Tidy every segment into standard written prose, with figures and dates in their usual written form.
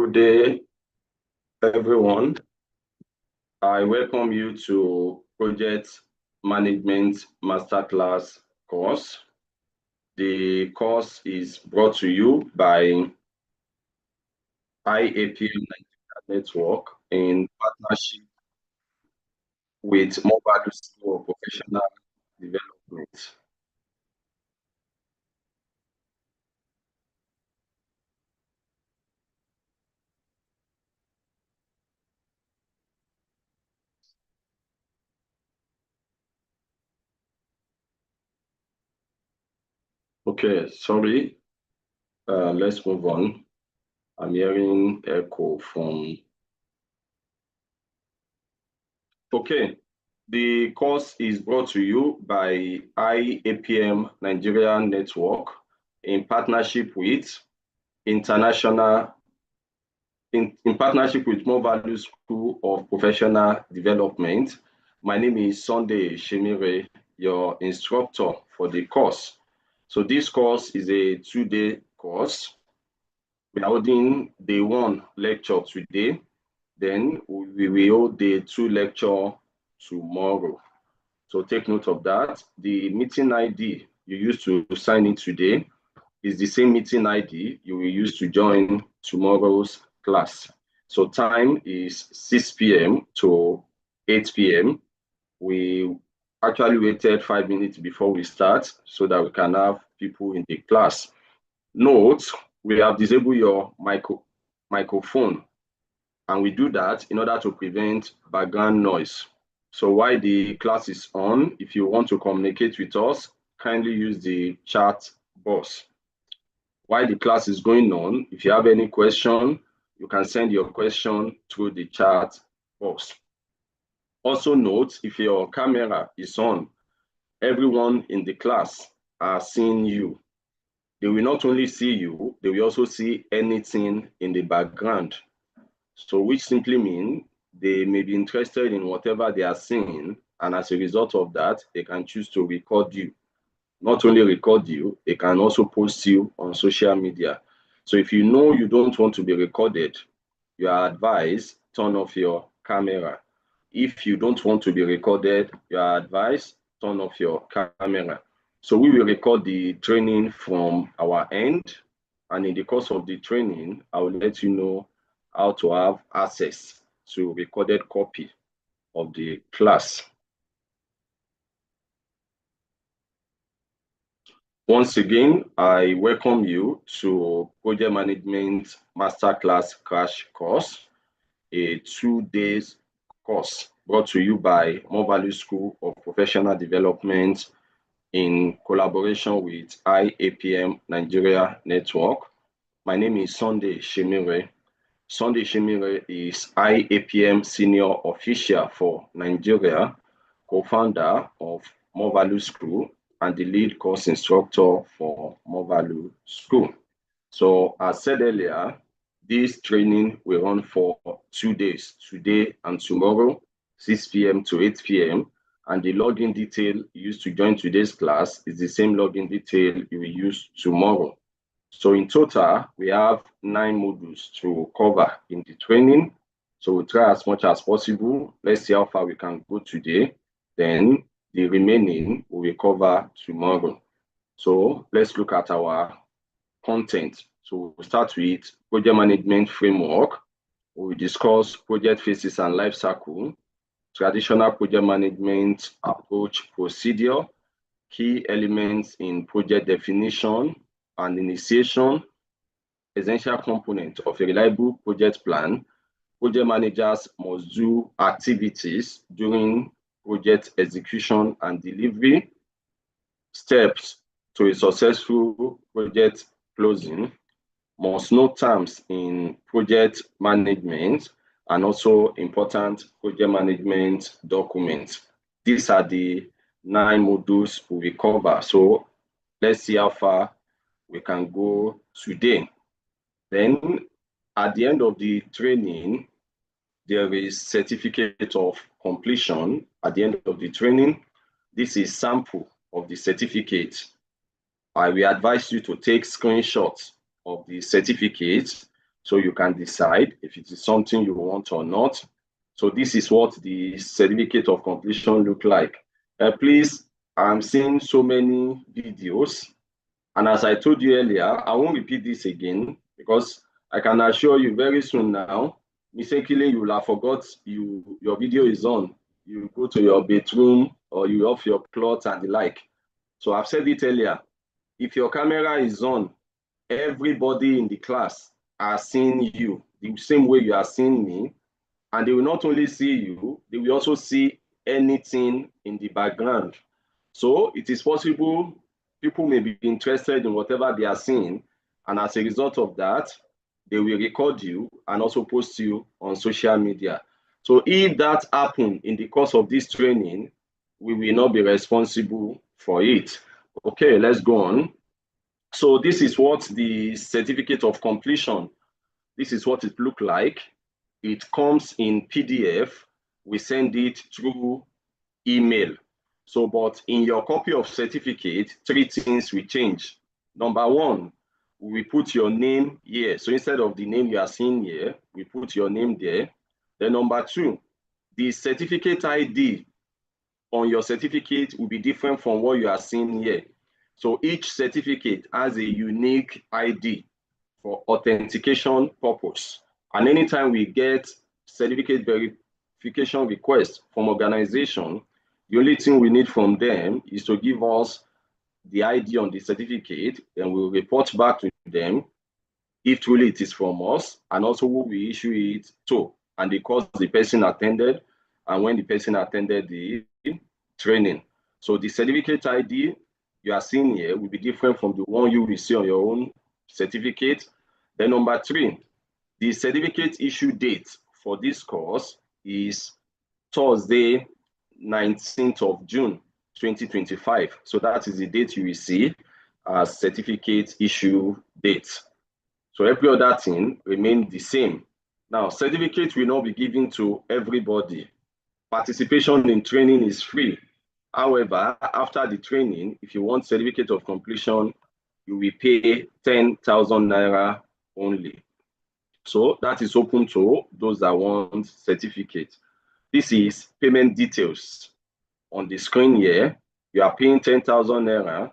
Good day, everyone. I welcome you to Project Management Masterclass course. The course is brought to you by IAPM Nigeria Network in partnership with Mobile School of Professional Development. Okay, sorry. Let's move on. I'm hearing echo from. Okay, the course is brought to you by IAPM Nigeria Network in partnership with international in partnership with More Value School of Professional Development. My name is Sunday Shemire, your instructor for the course. So this course is a 2-day course. We are holding day 1 lecture today. Then we will hold day 2 lecture tomorrow. So take note of that. The meeting ID you used to sign in today is the same meeting ID you will use to join tomorrow's class. So time is 6 p.m. to 8 p.m. We actually waited 5 minutes before we start so that we can have people in the class. Note, we have disabled your microphone, and we do that in order to prevent background noise. So while the class is on, if you want to communicate with us, kindly use the chat box. While the class is going on, if you have any question, you can send your question through the chat box. Also note, if your camera is on, everyone in the class are seeing you. They will not only see you, they will also see anything in the background. So which simply means they may be interested in whatever they are seeing, and as a result of that, they can choose to record you. Not only record you, they can also post you on social media. So if you know you don't want to be recorded, you are advised, turn off your camera. If you don't want to be recorded, you are advised, turn off your camera. So we will record the training from our end, and in the course of the training, I will let you know how to have access to recorded copy of the class. Once again, I welcome you to Project Management Masterclass Crash Course, a 2-day course brought to you by More Value School of Professional Development in collaboration with IAPM Nigeria Network. My name is Sunday Shemire. Sunday Shemire is IAPM Senior Official for Nigeria, co-founder of More Value School, and the lead course instructor for More Value School. So as said earlier, this training will run for 2 days, today and tomorrow, 6 p.m. to 8 p.m. And the login detail used to join today's class is the same login detail you will use tomorrow. So in total, we have 9 modules to cover in the training. So we'll try as much as possible. Let's see how far we can go today. Then the remaining we will cover tomorrow. So let's look at our content. So we'll start with project management framework. We'll discuss project phases and life cycle, traditional project management approach procedure, key elements in project definition and initiation, essential component of a reliable project plan. Project managers must do activities during project execution and delivery, steps to a successful project closing, must know terms in project management, and also important project management documents. These are the 9 modules we will cover. So let's see how far we can go today. Then at the end of the training, there is certificate of completion at the end of the training. This is sample of the certificate. I will advise you to take screenshots of the certificate So you can decide if it is something you want or not. So this is what the certificate of completion look like. Please, I'm seeing so many videos. And as I told you earlier, I won't repeat this again because I can assure you very soon now, mistakenly you will have forgot your video is on. You go to your bedroom or you off your clothes and the like. So I've said it earlier. If your camera is on, everybody in the class are seeing you the same way you are seeing me. And they will not only see you, they will also see anything in the background. So it is possible people may be interested in whatever they are seeing. And as a result of that, they will record you and also post you on social media. So if that happens in the course of this training, we will not be responsible for it. Okay, let's go on. So this is what the certificate of completion, this is what it look like. It comes in PDF. We send it through email. So, but in your copy of certificate, three things will change. Number one, we put your name here. So instead of the name you are seeing here, we put your name there. Then number two, the certificate ID on your certificate will be different from what you are seeing here. So each certificate has a unique ID for authentication purpose. And anytime we get certificate verification requests from organization, the only thing we need from them is to give us the ID on the certificate, and we'll report back to them if truly it is from us, and also who we issue it to, and the course the person attended, and when the person attended the training. So the certificate ID you are seeing here will be different from the one you will see on your own certificate. Then number three, the certificate issue date for this course is Thursday, 19th of June, 2025. So that is the date you will see as certificate issue date. So every other thing remains the same. Now, certificate will not be given to everybody. Participation in training is free. However, after the training, if you want certificate of completion, you will pay 10,000 naira only. So that is open to those that want certificate. This is payment details. On the screen here, you are paying 10,000 naira.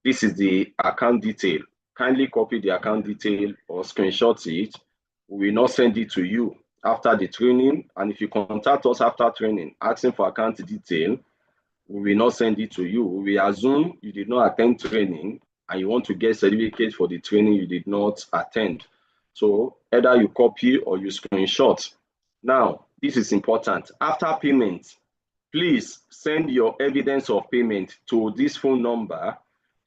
This is the account detail. Kindly copy the account detail or screenshot it. We will not send it to you after the training. And if you contact us after training asking for account detail, we will not send it to you. We assume you did not attend training and you want to get certificate for the training you did not attend. So either you copy or you screenshot. Now, this is important. After payment, please send your evidence of payment to this phone number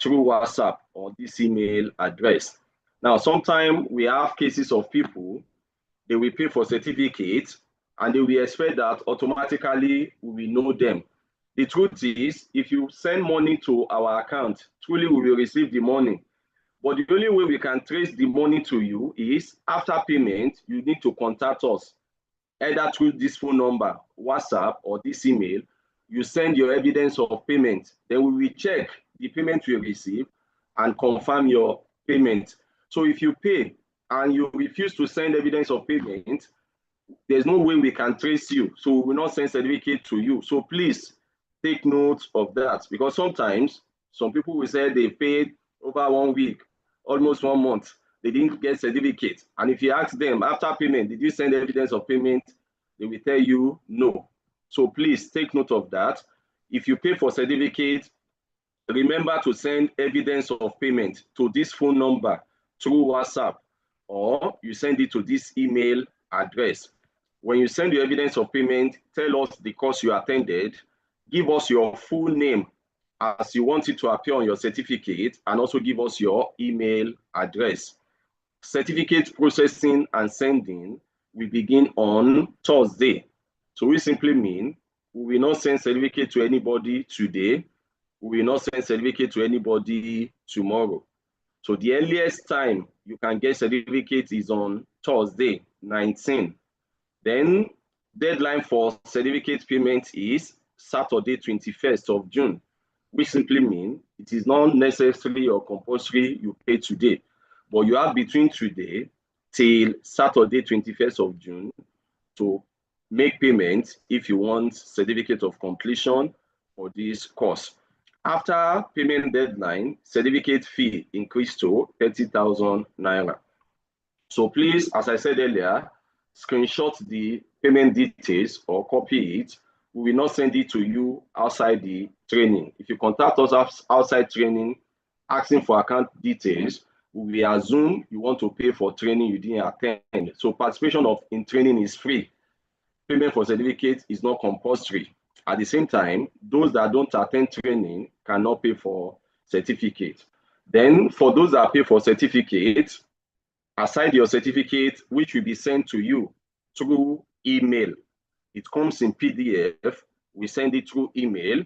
through WhatsApp or this email address. Now, sometimes we have cases of people, they will pay for certificates and they will expect that automatically we will know them. The truth is, if you send money to our account, truly we will receive the money. But the only way we can trace the money to you is after payment, you need to contact us, either through this phone number, WhatsApp, or this email. You send your evidence of payment. Then we will check the payment you receive and confirm your payment. So if you pay and you refuse to send evidence of payment, there's no way we can trace you. So we will not send certificate to you. So please take note of that, because sometimes some people will say they paid over 1 week, almost 1 month, they didn't get certificate. And if you ask them after payment, did you send evidence of payment? They will tell you no. So please take note of that. If you pay for certificate, remember to send evidence of payment to this phone number through WhatsApp, or you send it to this email address. When you send your evidence of payment, tell us the course you attended, give us your full name as you want it to appear on your certificate, and also give us your email address. Certificate processing and sending will begin on Thursday. So we simply mean we will not send certificate to anybody today. We will not send certificate to anybody tomorrow. So the earliest time you can get certificate is on Thursday, 19. Then deadline for certificate payment is Saturday, 21st of June, which simply means it is not necessary or compulsory you pay today, but you have between today till Saturday, 21st of June to make payments if you want certificate of completion for this course. After payment deadline, certificate fee increased to 30,000 naira. So please, as I said earlier, screenshot the payment details or copy it. We will not send it to you outside the training. If you contact us outside training, asking for account details, we assume you want to pay for training you didn't attend. So participation in training is free. Payment for certificate is not compulsory. At the same time, those that don't attend training cannot pay for certificate. Then for those that pay for certificate, aside your certificate, which will be sent to you through email. It comes in PDF. We send it through email.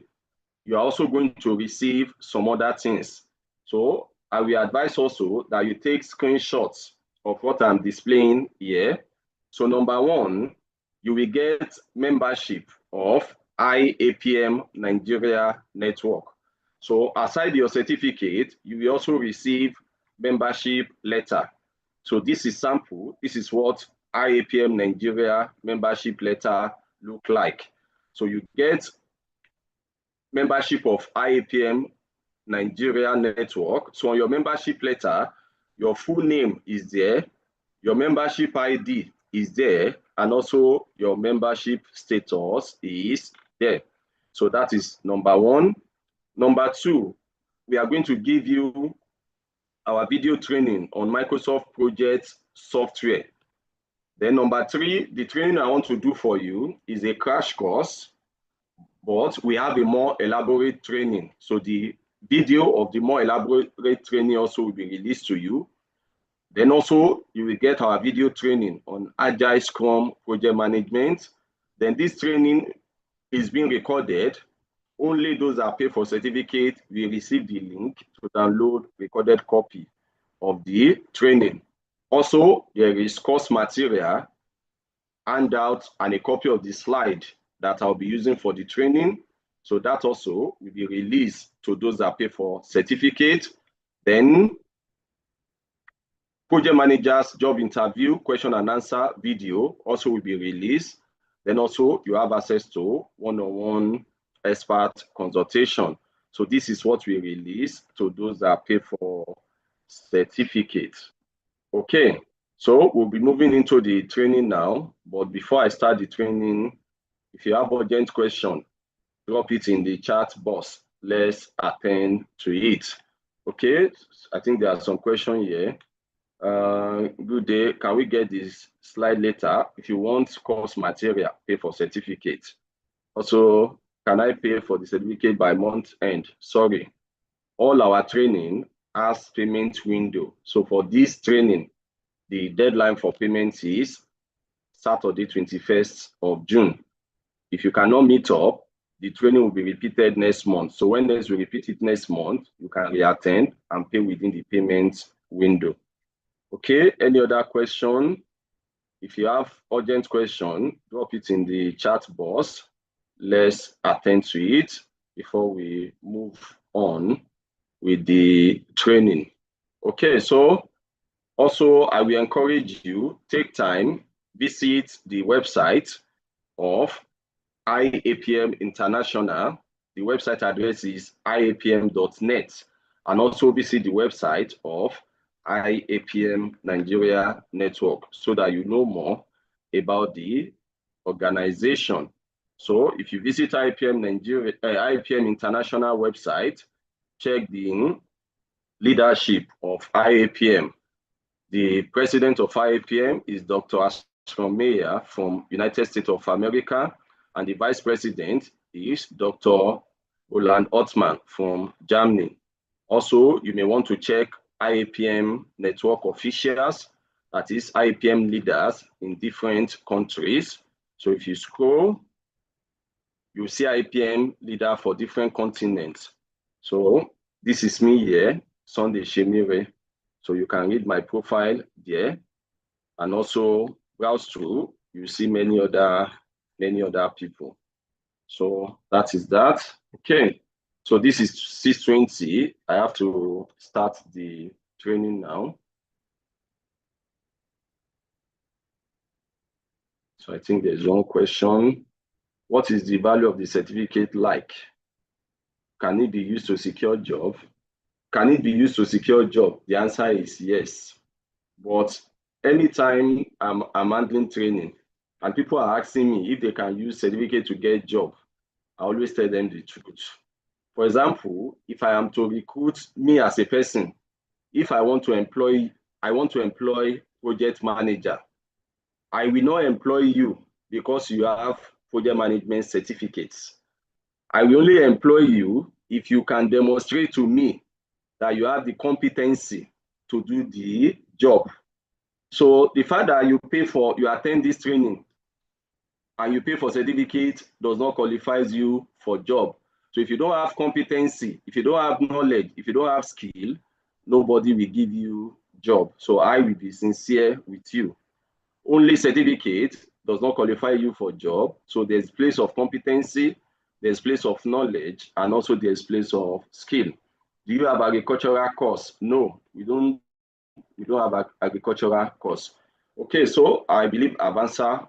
You are also going to receive some other things. So I will advise also that you take screenshots of what I'm displaying here. So number one, you will get membership of IAPM Nigeria Network. So aside your certificate, you will also receive membership letter. So this is sample. This is what IAPM Nigeria membership letter look like. So you get membership of IAPM Nigeria Network. So on your membership letter, your full name is there, your membership ID is there, and also your membership status is there. So that is number one. Number two, we are going to give you our video training on Microsoft Project software. Then number three, the training I want to do for you is a crash course, but we have a more elaborate training. So the video of the more elaborate training also will be released to you. Then also you will get our video training on Agile Scrum project management. Then this training is being recorded. Only those that pay for certificate will receive the link to download recorded copy of the training. Also, there is course material, handout, and a copy of the slide that I'll be using for the training. So that also will be released to those that pay for certificate. Then project manager's job interview, question and answer video also will be released. Then also you have access to one-on-one expert consultation. So this is what we release to those that pay for certificate. Okay, so we'll be moving into the training now. But before I start the training, if you have urgent question, drop it in the chat box. Let's attend to it. Okay, I think there are some questions here. Good day. Can we get this slide later? If you want course material, pay for certificate. Also, can I pay for the certificate by month end? Sorry, all our training has payment window. So for this training, the deadline for payment is Saturday, 21st of June. If you cannot meet up, the training will be repeated next month. So when we repeat it next month, you can reattend and pay within the payment window. Okay, any other question? If you have urgent question, drop it in the chat box. Let's attend to it before we move on with the training. Okay, so also I will encourage you, take time, visit the website of IAPM International. The website address is iapm.net, and also visit the website of IAPM Nigeria Network so that you know more about the organization. So if you visit IAPM International website, check the leadership of IAPM. The president of IAPM is Dr. Ashton Meyer from United States of America, and the vice president is Dr. Roland Ottman from Germany. Also, you may want to check IAPM network officials, that is IAPM leaders in different countries. So if you scroll, you see IAPM leader for different continents. So this is me here, Sunday Shemire. So you can read my profile there, and also browse through. You see many other people. So that is that. Okay. So this is 6:20. I have to start the training now. So I think there's one question. What is the value of the certificate like? Can it be used to secure job? Can it be used to secure job? The answer is yes. But anytime I'm handling training and people are asking me if they can use certificate to get job, I always tell them the truth. For example, if I am to recruit me as a person, if I want to employ project manager, I will not employ you because you have project management certificates. I will only employ you if you can demonstrate to me that you have the competency to do the job. So the fact that you attend this training and you pay for certificate does not qualify you for job. So if you don't have competency, if you don't have knowledge, if you don't have skill, nobody will give you job. So I will be sincere with you. Only certificate does not qualify you for job. So there's place of competency, there's place of knowledge, and also there's place of skill. Do you have agricultural course? No, we don't have agricultural course. Okay, so I believe I've answered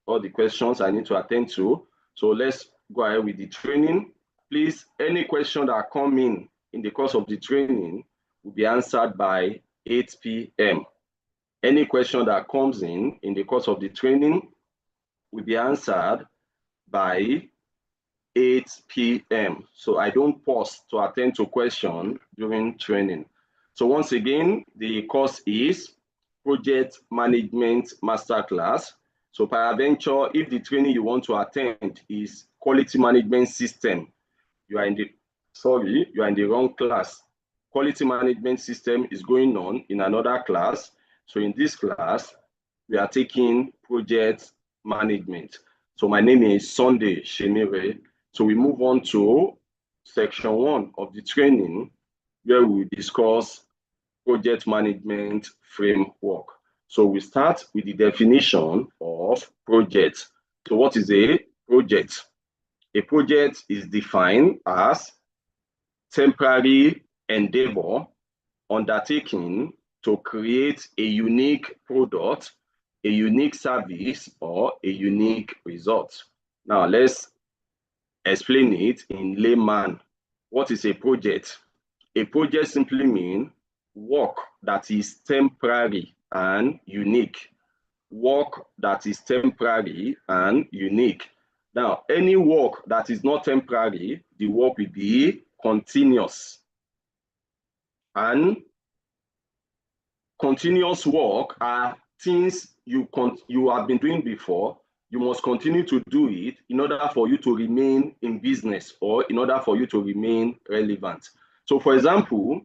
all the questions I need to attend to. So let's go ahead with the training. Please, any question that come in the course of the training will be answered by 8 p.m. Any question that comes in the course of the training will be answered by 8 p.m. So I don't pause to attend to questions during training. So once again, the course is Project Management Masterclass. So peradventure, if the training you want to attend is Quality Management System, you are in the wrong class. Quality Management System is going on in another class. So in this class, we are taking Project Management. So my name is Sunday Shemire. So we move on to section 1 of the training, where we discuss project management framework. So we start with the definition of project. So what is a project? A project is defined as temporary endeavor undertaken to create a unique product, a unique service, or a unique result. Now let's explain it in layman. What is a project? A project simply means work that is temporary and unique. Work that is temporary and unique. Now, any work that is not temporary, the work will be continuous. And continuous work are things you have been doing before. You must continue to do it in order for you to remain in business or in order for you to remain relevant. So for example,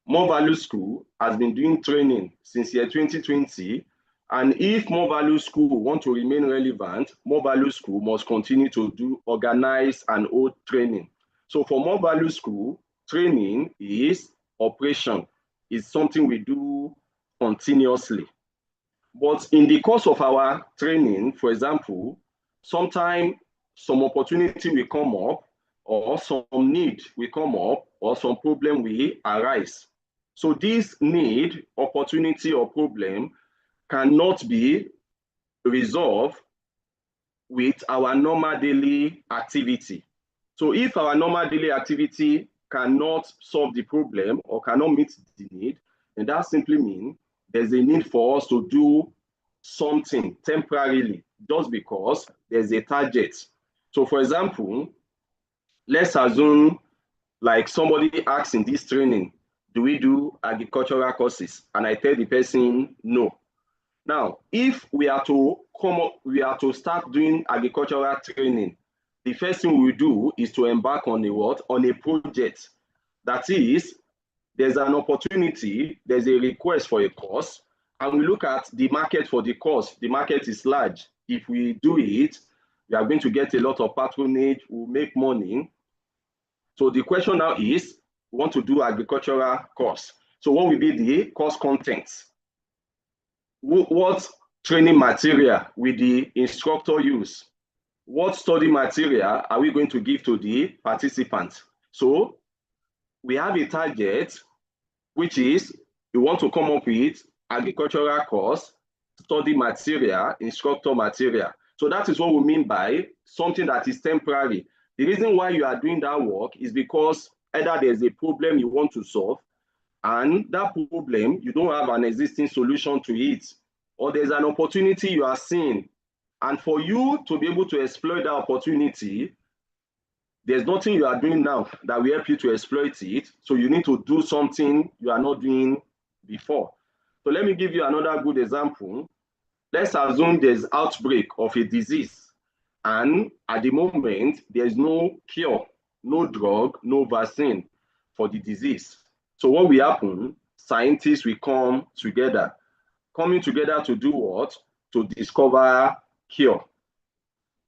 More Value School has been doing training since year 2020. And if More Value School want to remain relevant, More Value School must continue to do organized and hold training. So for More Value School, training is operation. It's something we do continuously. But in the course of our training, for example, sometimes some opportunity will come up, or some need will come up, or some problem will arise. So this need, opportunity, or problem cannot be resolved with our normal daily activity. So if our normal daily activity cannot solve the problem or cannot meet the need, then that simply means there's a need for us to do something temporarily just because there's a target. So for example, let's assume like somebody asks in this training, do we do agricultural courses? And I tell the person no. Now, if we are to start doing agricultural training, the first thing we do is to embark on a project. That is, there's an opportunity, there's a request for a course, and we look at the market for the course. The market is large. If we do it, we are going to get a lot of patronage, we'll make money. So the question now is, we want to do agricultural course. So what will be the course contents? What training material will the instructor use? What study material are we going to give to the participants? So we have a target, which is we want to come up with agricultural course, study material, instructor material. So that is what we mean by something that is temporary. The reason why you are doing that work is because either there's a problem you want to solve, and that problem, you don't have an existing solution to it, or there's an opportunity you are seeing. And for you to be able to exploit that opportunity, there's nothing you are doing now that will help you to exploit it. So you need to do something you are not doing before. So let me give you another good example. Let's assume there's outbreak of a disease, and at the moment, there's no cure, no drug, no vaccine for the disease. So what will happen? Scientists will come together. Coming together to do what? To discover cure.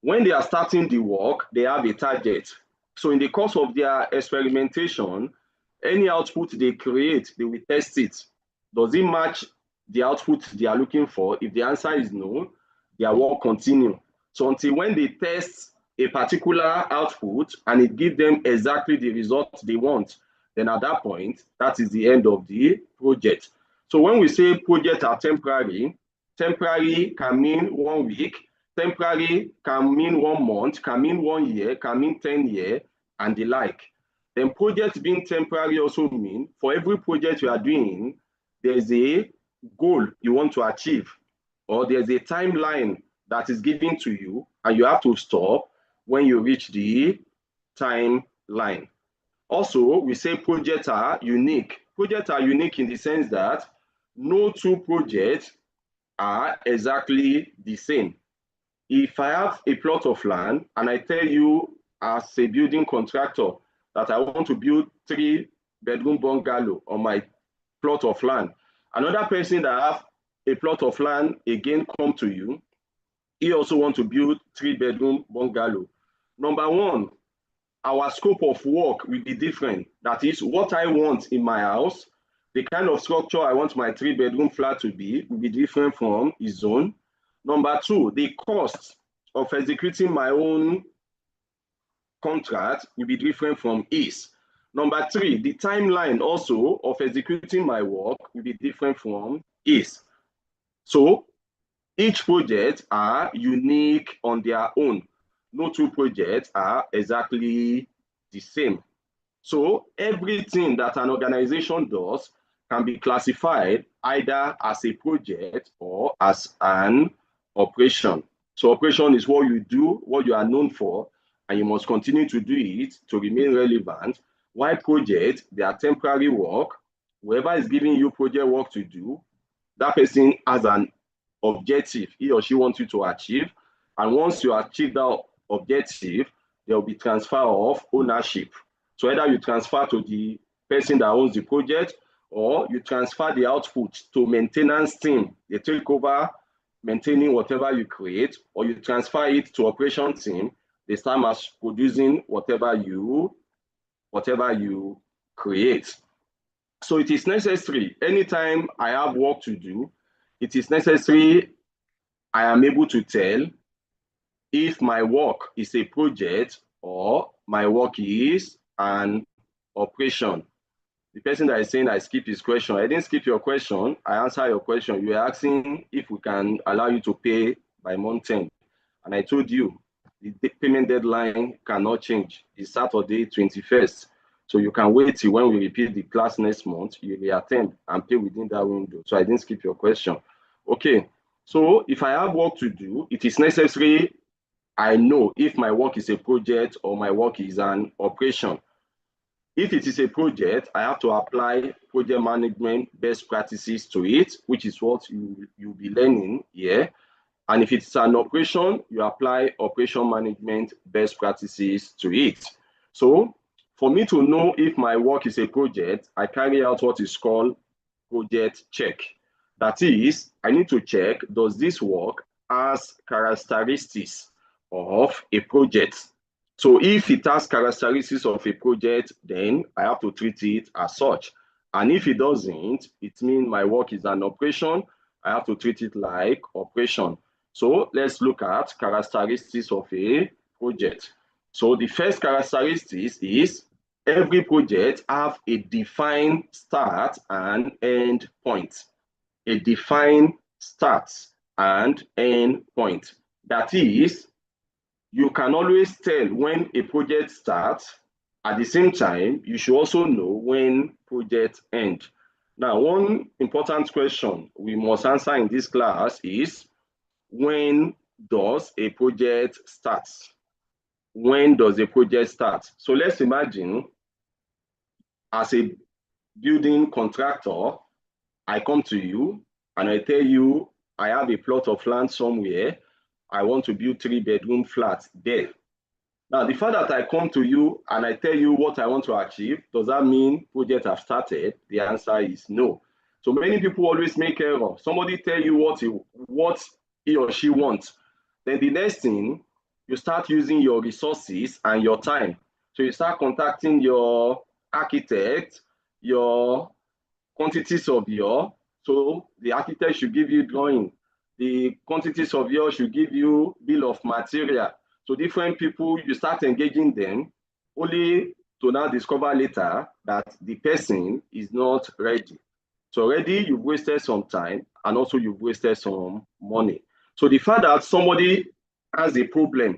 When they are starting the work, they have a target. So in the course of their experimentation, any output they create, they will test it. Does it match the output they are looking for? If the answer is no, their work continue. So until when they test a particular output and it gives them exactly the result they want, then at that point, that is the end of the project. So when we say projects are temporary, temporary can mean 1 week, temporary can mean 1 month, can mean 1 year, can mean 10 years, and the like. Then projects being temporary also mean for every project you are doing, there's a goal you want to achieve, or there's a timeline that is given to you, and you have to stop when you reach the timeline. Also, we say projects are unique. Projects are unique in the sense that no two projects are exactly the same. If I have a plot of land and I tell you as a building contractor that I want to build 3-bedroom bungalow on my plot of land, another person that have a plot of land again come to you, he also want to build 3-bedroom bungalow. Number one, our scope of work will be different. That is, what I want in my house, the kind of structure I want my 3-bedroom flat to be will be different from his own. Number two, the cost of executing my own contract will be different from his. Number three, the timeline also of executing my work will be different from his. So each project are unique on their own. No two projects are exactly the same. So everything that an organization does can be classified either as a project or as an operation. So operation is what you do, what you are known for, and you must continue to do it to remain relevant. While projects, they are temporary work. Whoever is giving you project work to do, that person has an objective he or she wants you to achieve. And once you achieve that objective, there will be transfer of ownership. So either you transfer to the person that owns the project, or you transfer the output to maintenance team. They take over maintaining whatever you create, or you transfer it to operation team. They start mass producing whatever you create. So it is necessary, anytime I have work to do, it is necessary I am able to tell if my work is a project or my work is an operation. The person that is saying I skip his question, I didn't skip your question, I answer your question. You were asking if we can allow you to pay by month end. And I told you the payment deadline cannot change. It's Saturday 21st. So you can wait till when we repeat the class next month, you reattend and pay within that window. So I didn't skip your question. Okay, so if I have work to do, it is necessary I know if my work is a project or my work is an operation. If it is a project, I have to apply project management best practices to it, which is what you'll be learning here. And if it's an operation, you apply operation management best practices to it. So for me to know if my work is a project, I carry out what is called project check. That is, I need to check, does this work has characteristics of a project? So if it has characteristics of a project, then I have to treat it as such. And if it doesn't, it means my work is an operation. I have to treat it like operation. So let's look at characteristics of a project. So the first characteristic is every project have a defined start and end point. A defined start and end point. That is, you can always tell when a project starts. At the same time, you should also know when project ends. Now, one important question we must answer in this class is, when does a project start? When does a project start? So let's imagine, as a building contractor, I come to you and I tell you I have a plot of land somewhere. I want to build 3-bedroom flats there. Now, the fact that I come to you and I tell you what I want to achieve, does that mean project have started? The answer is no. So many people always make error. Somebody tell you what he or she wants. Then the next thing, you start using your resources and your time. So you start contacting your architect, your quantity surveyor. So the architect should give you drawing. The quantity surveyor should give you bill of material. So different people, you start engaging them, only to now discover later that the person is not ready. So already you've wasted some time, and also you've wasted some money. So the fact that somebody has a problem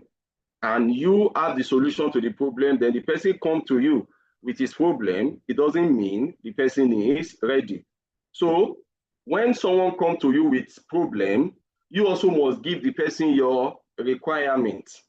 and you have the solution to the problem, then the person come to you with his problem, it doesn't mean the person is ready. So when someone comes to you with problem, you also must give the person your requirements.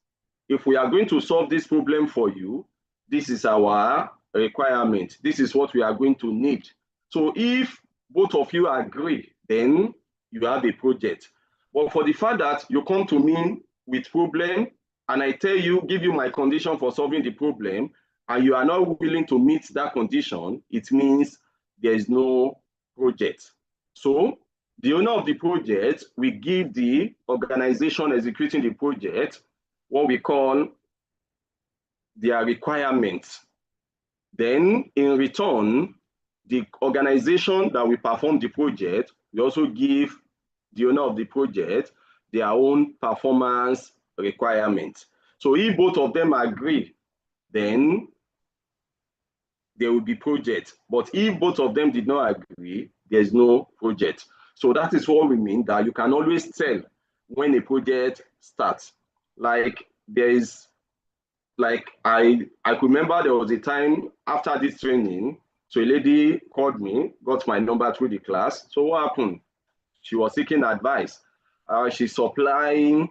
If we are going to solve this problem for you, this is our requirement. This is what we are going to need. So if both of you agree, then you have a project. But for the fact that you come to me with problem, and I tell you, give you my condition for solving the problem, and you are not willing to meet that condition, it means there is no project. So the owner of the project will give the organization executing the project what we call their requirements. Then in return, the organization that will perform the project will also give the owner of the project their own performance requirements. So if both of them agree, then there will be project. But if both of them did not agree, there's no project. So that is what we mean, that you can always tell when a project starts. Like there is, like I could remember there was a time after this training, so a lady called me, got my number through the class. So what happened? She was seeking advice. She's supplying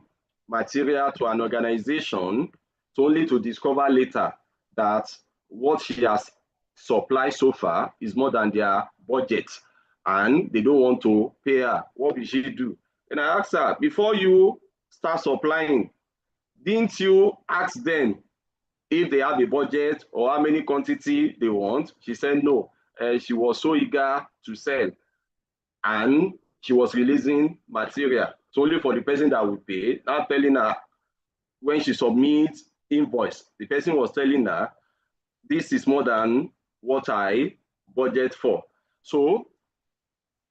material to an organization, so only to discover later that what she has supplied so far is more than their budget, and they don't want to pay her. What will she do? And I asked her, before you start supplying, didn't you ask them if they have a budget or how many quantity they want? She said no. She was so eager to sell, and she was releasing material. So only for the person that will pay. Now telling her, when she submits invoice, the person was telling her, this is more than what I budget for. So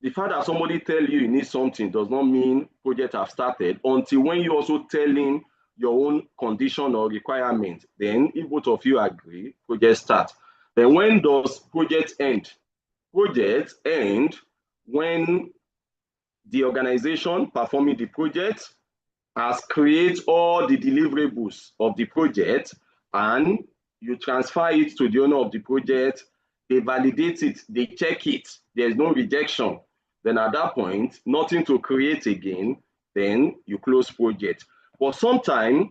the fact that somebody tell you need something does not mean project have started until when you also tell him your own condition or requirement. Then if both of you agree, project start. Then when does project end? Project end when the organization performing the project has created all the deliverables of the project, and you transfer it to the owner of the project. They validate it, they check it, there's no rejection. Then at that point, nothing to create again, then you close project. But sometimes,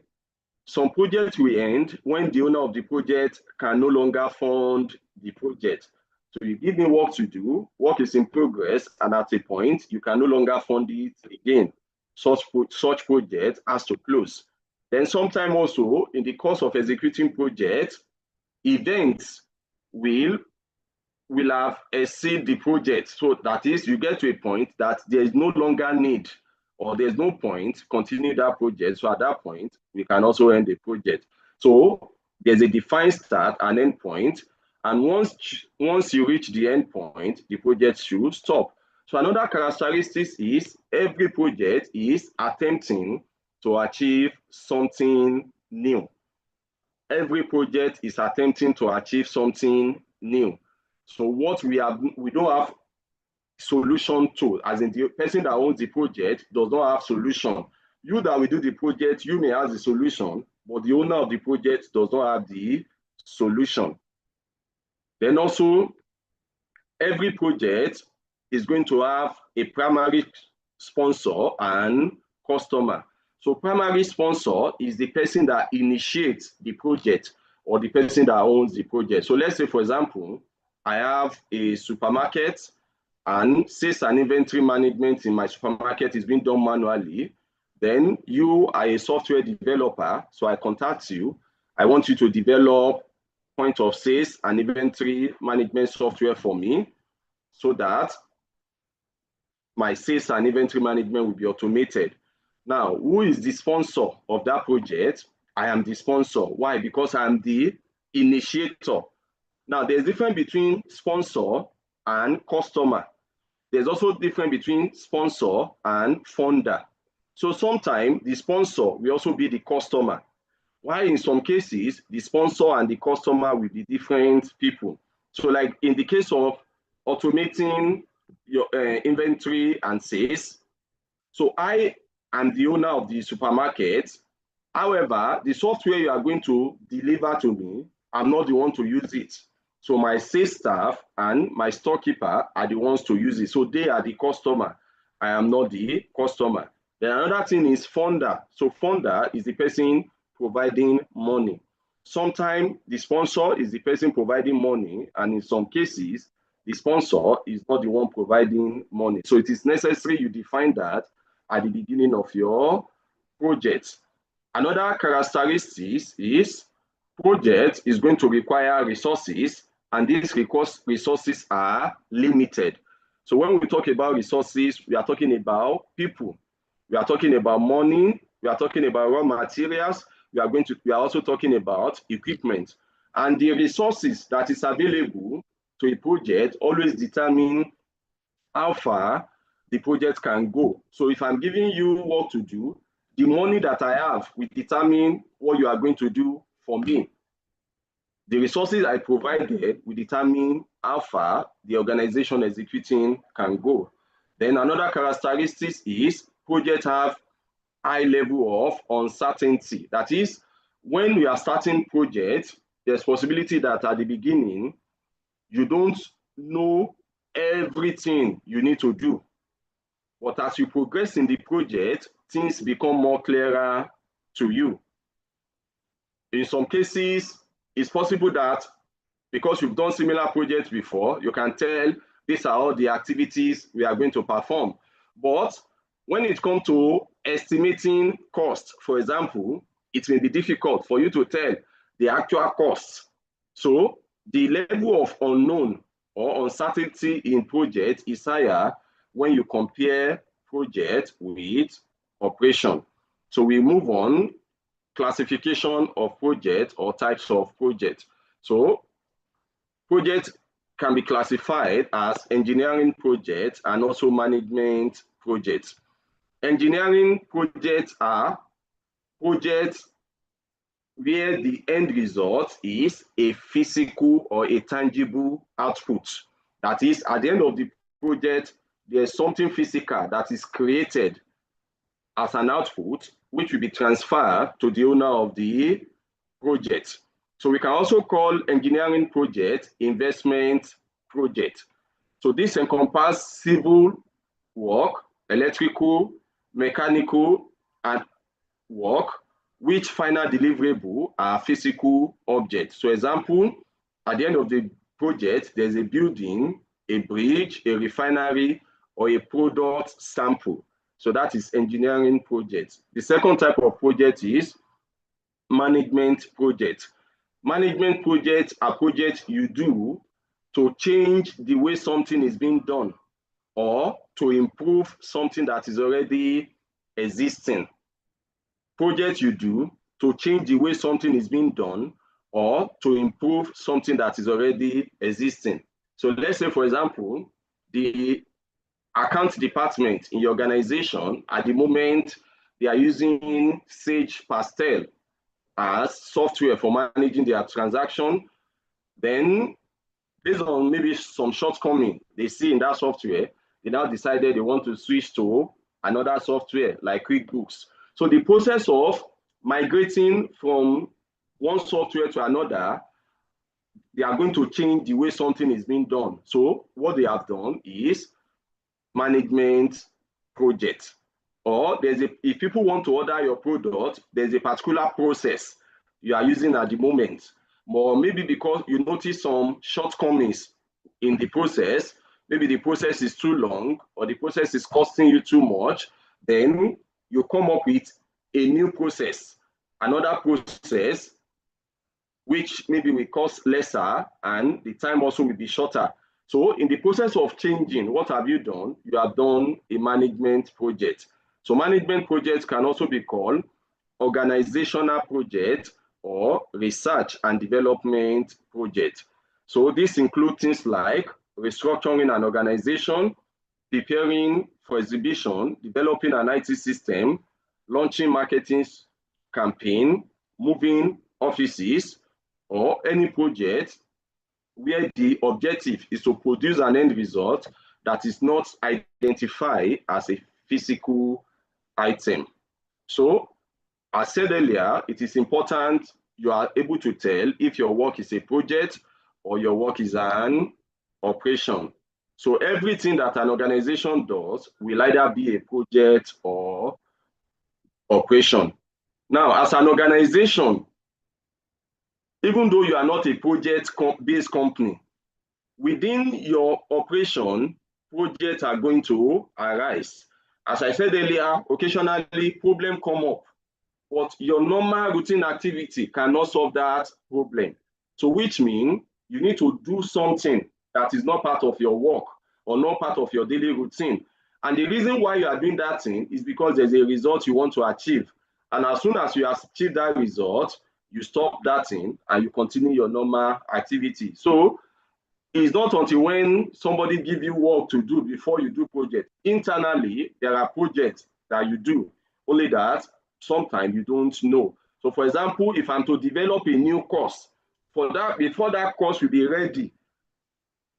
some projects will end when the owner of the project can no longer fund the project. So you give me work to do, work is in progress, and at a point, you can no longer fund it again. Such project has to close. Then sometime also, in the course of executing project, events will have exceed the project. So that is, you get to a point that there is no longer need, or there's no point continue that project. So at that point, we can also end the project. So there's a defined start and end point. And once you reach the end point, the project should stop. So another characteristic is every project is attempting to achieve something new. Every project is attempting to achieve something new. So what we don't have solution to, as in the person that owns the project does not have solution. you that will do the project, you may have the solution, but the owner of the project does not have the solution. Then also, every project is going to have a primary sponsor and customer. So primary sponsor is the person that initiates the project or the person that owns the project. So let's say, for example, I have a supermarket and sales and inventory management in my supermarket is being done manually. Then you are a software developer, so I contact you. I want you to develop point of sales and inventory management software for me so that my sales and inventory management will be automated. Now, who is the sponsor of that project? I am the sponsor. Why? Because I am the initiator. Now, there's a difference between sponsor and customer. There's also a difference between sponsor and funder. So sometimes the sponsor will also be the customer. While in some cases, the sponsor and the customer will be different people. So like in the case of automating your inventory and sales, so I am the owner of the supermarket. However, the software you are going to deliver to me, I'm not the one to use it. So my sales staff and my storekeeper are the ones to use it. So they are the customer. I am not the customer. Then another thing is funder. So funder is the person providing money. Sometimes the sponsor is the person providing money, and in some cases, the sponsor is not the one providing money. So it is necessary you define that at the beginning of your project. Another characteristic is project is going to require resources, and these resources are limited. So when we talk about resources, we are talking about people, we are talking about money, we are talking about raw materials, we are also talking about equipment. And the resources that is available to a project always determine how far the project can go. So if I'm giving you what to do, the money that I have will determine what you are going to do for me. The resources I provided will determine how far the organization executing can go. Then another characteristic is projects have high level of uncertainty. That is, when we are starting projects, there's possibility that at the beginning, you don't know everything you need to do. But as you progress in the project, things become more clearer to you. In some cases, it's possible that because you've done similar projects before, you can tell these are all the activities we are going to perform. But when it comes to estimating costs, for example, it may be difficult for you to tell the actual costs. So the level of unknown or uncertainty in project is higher when you compare project with operation. So we move on, classification of project or types of project. So project can be classified as engineering projects and also management projects. Engineering projects are projects where the end result is a physical or a tangible output. That is, at the end of the project, there's something physical that is created as an output, which will be transferred to the owner of the project. So we can also call engineering project investment project. So this encompasses civil work, electrical, mechanical, and work, which final deliverable are physical objects. So example, at the end of the project, there's a building, a bridge, a refinery, or a product sample. So that is engineering project. The second type of project is management project. Management projects are projects you do to change the way something is being done or to improve something that is already existing. Projects you do to change the way something is being done or to improve something that is already existing. So let's say, for example, the account department in your organization, at the moment, they are using Sage Pastel as software for managing their transaction. Then, based on maybe some shortcoming they see in that software, they now decided they want to switch to another software like QuickBooks. So the process of migrating from one software to another, they are going to change the way something is being done. So what they have done is management project. Or if people want to order your product, there's a particular process you are using at the moment. Or maybe because you notice some shortcomings in the process, maybe the process is too long or the process is costing you too much, then you come up with a new process, another process which maybe will cost lesser and the time also will be shorter. So in the process of changing, what have you done? You have done a management project. So management projects can also be called organizational project or research and development project. So this includes things like restructuring an organization, preparing for exhibition, developing an IT system, launching marketing campaign, moving offices, or any project where the objective is to produce an end result that is not identified as a physical item. So, as said earlier, it is important you are able to tell if your work is a project or your work is an operation. So everything that an organization does will either be a project or operation. Now, as an organization, even though you are not a project-based company, within your operation, projects are going to arise. As I said earlier, occasionally problems come up, but your normal routine activity cannot solve that problem. So which means you need to do something that is not part of your work or not part of your daily routine. And the reason why you are doing that thing is because there's a result you want to achieve. And as soon as you achieve that result, you stop that thing and you continue your normal activity. So it's not until when somebody give you work to do before you do project. Internally, there are projects that you do, only that sometimes you don't know. So for example, if I'm to develop a new course, before that course will be ready,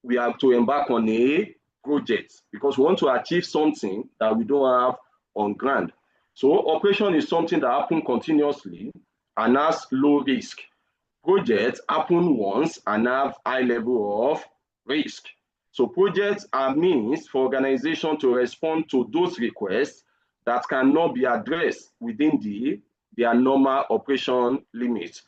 we have to embark on a project because we want to achieve something that we don't have on ground. So operation is something that happens continuously and has low risk. Projects happen once and have high level of risk. So projects are means for organization to respond to those requests that cannot be addressed within their normal operation limits.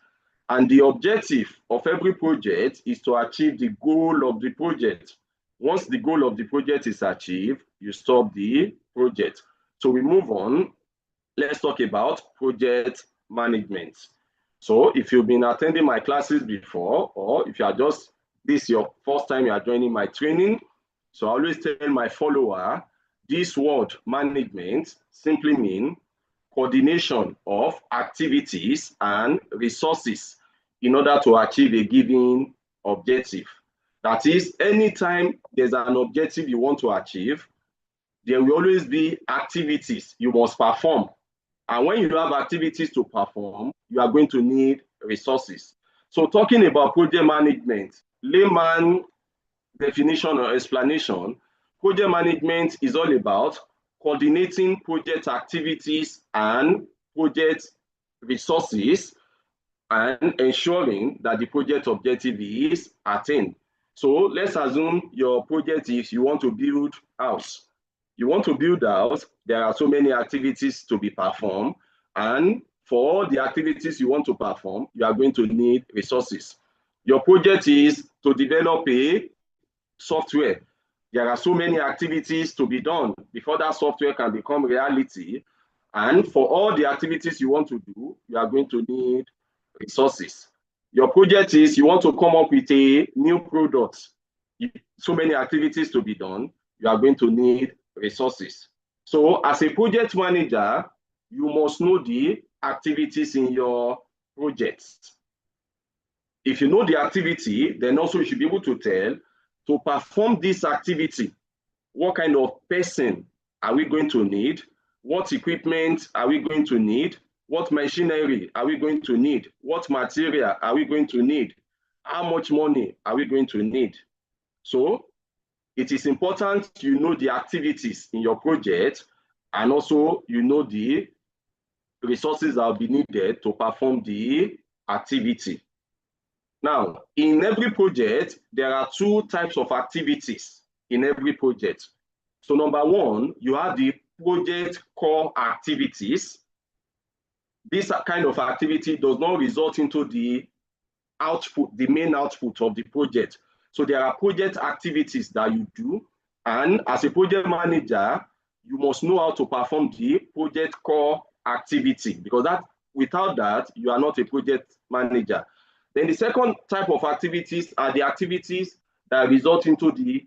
And the objective of every project is to achieve the goal of the project. Once the goal of the project is achieved, you stop the project. So we move on. Let's talk about project management. So if you've been attending my classes before, or if you are just, this is your first time you are joining my training, so I always tell my follower, this word management simply means coordination of activities and resources in order to achieve a given objective. That is, anytime there's an objective you want to achieve, there will always be activities you must perform. And when you have activities to perform, you are going to need resources. So talking about project management, layman definition or explanation, project management is all about coordinating project activities and project resources and ensuring that the project objective is attained. So let's assume your project is you want to build house. You want to build house, there are so many activities to be performed, and for all the activities you want to perform, you are going to need resources. Your project is to develop a software. There are so many activities to be done before that software can become reality. And for all the activities you want to do, you are going to need resources. Your project is you want to come up with a new product. So many activities to be done, you are going to need resources. So as a project manager, you must know the activities in your projects. If you know the activity, then also you should be able to tell, to perform this activity, what kind of person are we going to need? What equipment are we going to need? What machinery are we going to need? What material are we going to need? How much money are we going to need? So it is important you know the activities in your project and also you know the resources that will be needed to perform the activity. Now, in every project, there are two types of activities in every project. So number one, you have the project core activities. This kind of activity does not result into the output, the main output of the project. So there are project activities that you do, and as a project manager, you must know how to perform the project core activity, because without that, you are not a project manager. Then the second type of activities are the activities that result into the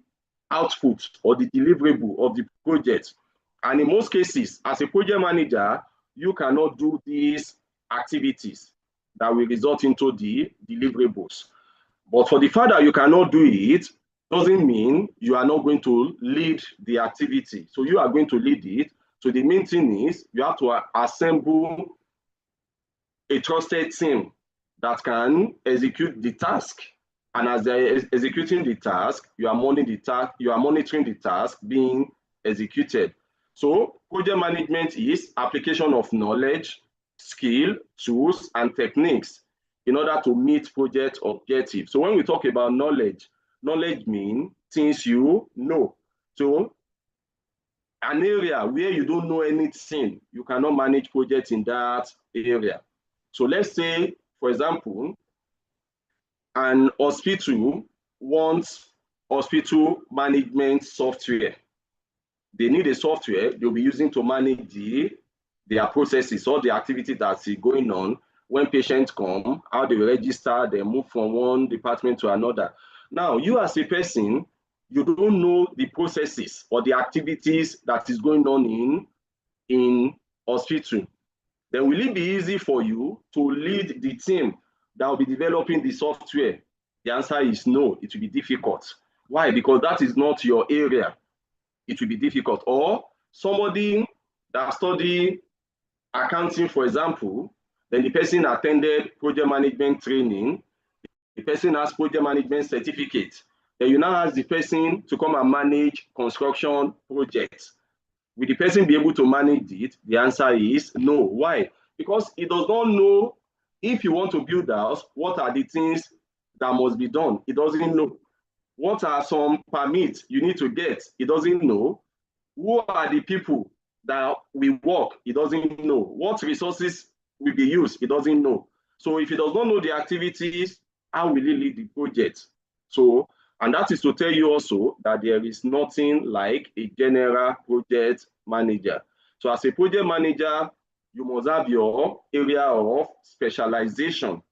output or the deliverable of the project. And in most cases, as a project manager, you cannot do these activities that will result into the deliverables. But for the fact that you cannot do it, doesn't mean you are not going to lead the activity. So you are going to lead it. So the main thing is you have to assemble a trusted team that can execute the task. And as they're executing the task, you are monitoring the task being executed. So project management is application of knowledge, skill, tools, and techniques in order to meet project objectives. So when we talk about knowledge, knowledge means things you know. So an area where you don't know anything, you cannot manage projects in that area. So let's say, for example, an hospital wants hospital management software. They need a software they'll be using to manage their processes, all the activity that's going on when patients come, how they register, they move from one department to another. Now, you as a person, you don't know the processes or the activities that is going on in hospital. Then will it be easy for you to lead the team that will be developing the software? The answer is no, it will be difficult. Why? Because that is not your area. It will be difficult. Or somebody that study accounting, for example, then the person attended project management training, the person has project management certificate. Then you now ask the person to come and manage construction projects. Will the person be able to manage it? The answer is no. Why? Because he does not know if you want to build a house, what are the things that must be done? He doesn't know. What are some permits you need to get? He doesn't know. Who are the people that will work? He doesn't know. What resources will be used? He doesn't know. So if he does not know the activities, how will he lead the project? So, and that is to tell you also that there is nothing like a general project manager. So as a project manager, you must have your area of specialization.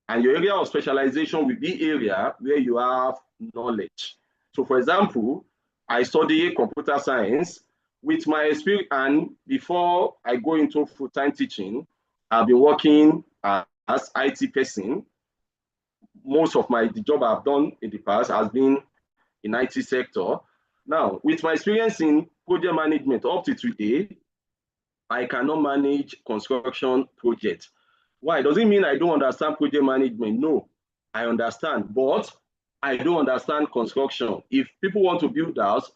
And your area of specialization will be area where you have knowledge. So for example, I study computer science. With my experience, and before I go into full-time teaching, I've been working as IT person. Most of the job I've done in the past has been in IT sector. Now, with my experience in project management up to today, I cannot manage construction projects. Why? Does it mean I don't understand project management? No, I understand, but I don't understand construction. If people want to build house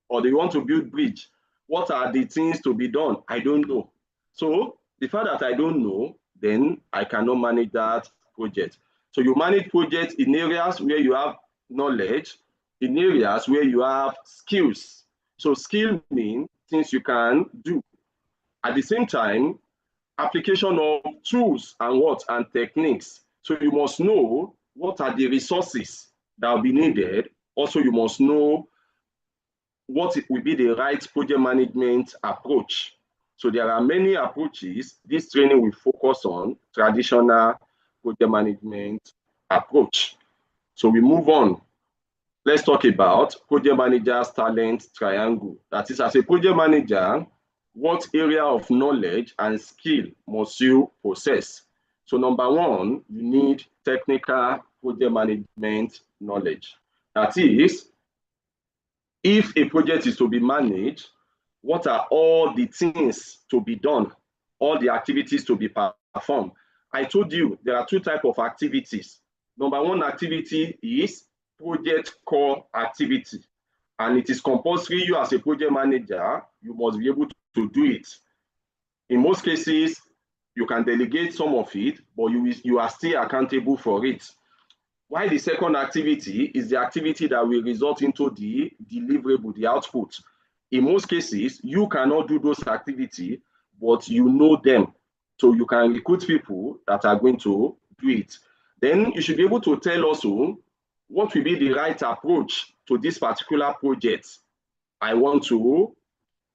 or they want to build bridge, what are the things to be done? I don't know. So the fact that I don't know, then I cannot manage that project. So you manage projects in areas where you have knowledge, in areas where you have skills. So skill means things you can do. At the same time, application of tools and techniques. So you must know what are the resources that will be needed. Also, you must know what will be the right project management approach. So there are many approaches. This training will focus on traditional project management approach. So we move on. Let's talk about project manager's talent triangle. That is, as a project manager, what area of knowledge and skill must you possess? So number one, you need technical project management knowledge. That is, if a project is to be managed, what are all the things to be done, all the activities to be performed? I told you there are two types of activities. Number one activity is project core activity. And it is compulsory you as a project manager, you must be able to do it. In most cases, you can delegate some of it, but you are still accountable for it. While the second activity is the activity that will result into the deliverable, the output. In most cases, you cannot do those activities, but you know them. So you can recruit people that are going to do it. Then you should be able to tell also what will be the right approach to this particular project I want to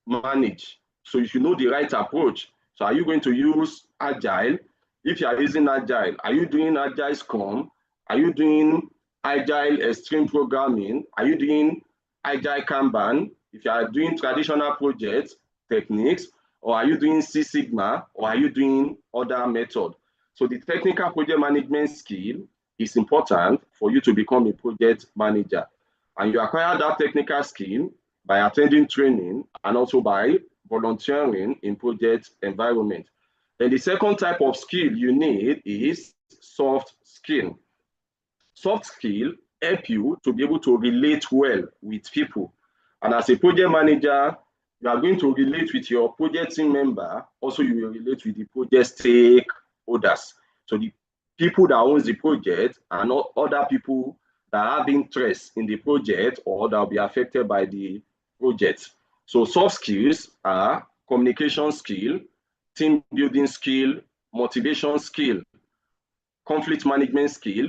manage. So you should know the right approach. So are you going to use Agile? If you are using Agile, are you doing Agile Scrum? Are you doing Agile Extreme Programming? Are you doing Agile Kanban? If you are doing traditional project techniques, or are you doing Six Sigma, or are you doing other method? So the technical project management skill is important for you to become a project manager. And you acquire that technical skill by attending training and also by volunteering in project environment. Then the second type of skill you need is soft skill. Soft skill help you to be able to relate well with people. And as a project manager, you are going to relate with your project team member. Also, you will relate with the project stakeholders. So the people that owns the project and not other people that have interest in the project or that will be affected by the project. So soft skills are communication skill, team building skill, motivation skill, conflict management skill,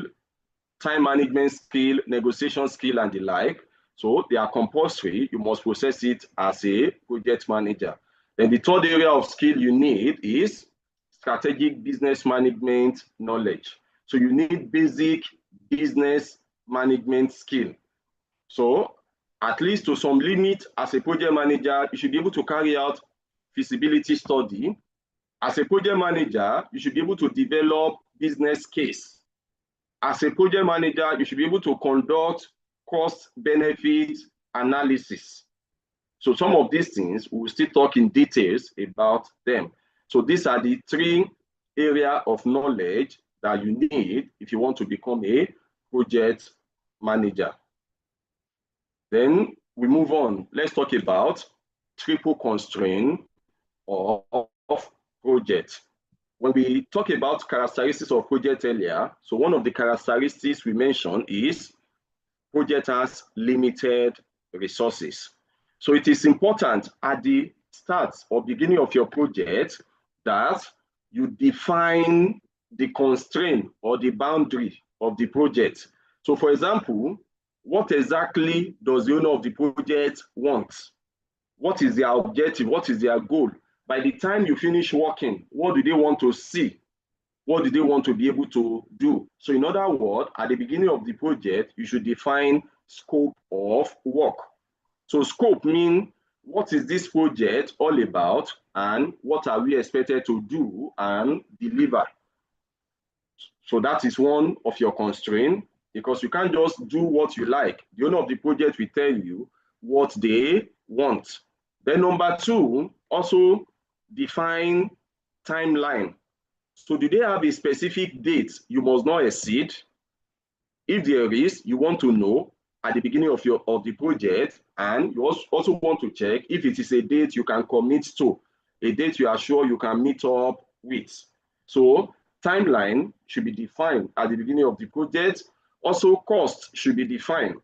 time management skill, negotiation skill, and the like. So they are compulsory. You must possess it as a project manager. Then the third area of skill you need is strategic business management knowledge. So you need basic business management skill. So at least to some limit, as a project manager, you should be able to carry out feasibility study. As a project manager, you should be able to develop business case. As a project manager, you should be able to conduct cost-benefit analysis. So some of these things, we will still talk in details about them. So these are the three areas of knowledge that you need if you want to become a project manager. Then we move on. Let's talk about triple constraint of project. When we talk about characteristics of project earlier, so one of the characteristics we mentioned is project has limited resources. So it is important at the start or beginning of your project that you define the constraint or the boundary of the project. So for example, what exactly does the owner of the project want? What is their objective? What is their goal? By the time you finish working, what do they want to see? What do they want to be able to do? So in other words, at the beginning of the project, you should define scope of work. So scope means what is this project all about and what are we expected to do and deliver? So that is one of your constraints because you can't just do what you like. The owner of the project will tell you what they want. Then number two, also define timeline. So do they have a specific date you must not exceed? If there is, you want to know at the beginning of the project, and you also want to check if it is a date you can commit to, a date you are sure you can meet up with. So timeline should be defined at the beginning of the project. Also, cost should be defined.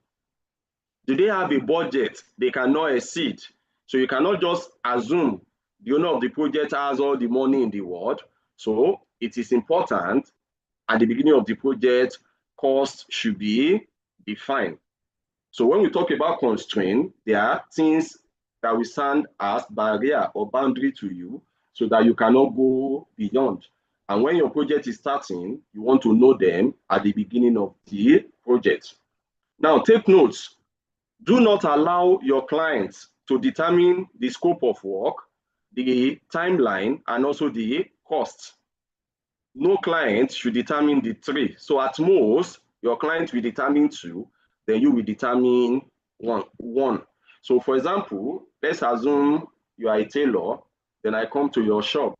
Do they have a budget they cannot exceed? So you cannot just assume the owner of the project has all the money in the world. So it is important at the beginning of the project, cost should be defined. So when we talk about constraint, there are things that will stand as barrier or boundary to you so that you cannot go beyond. And when your project is starting, you want to know them at the beginning of the project. Now, take notes. Do not allow your clients to determine the scope of work, the timeline, and also the cost. No client should determine the three. So at most, your client will determine two, then you will determine one. So for example, let's assume you are a tailor, then I come to your shop.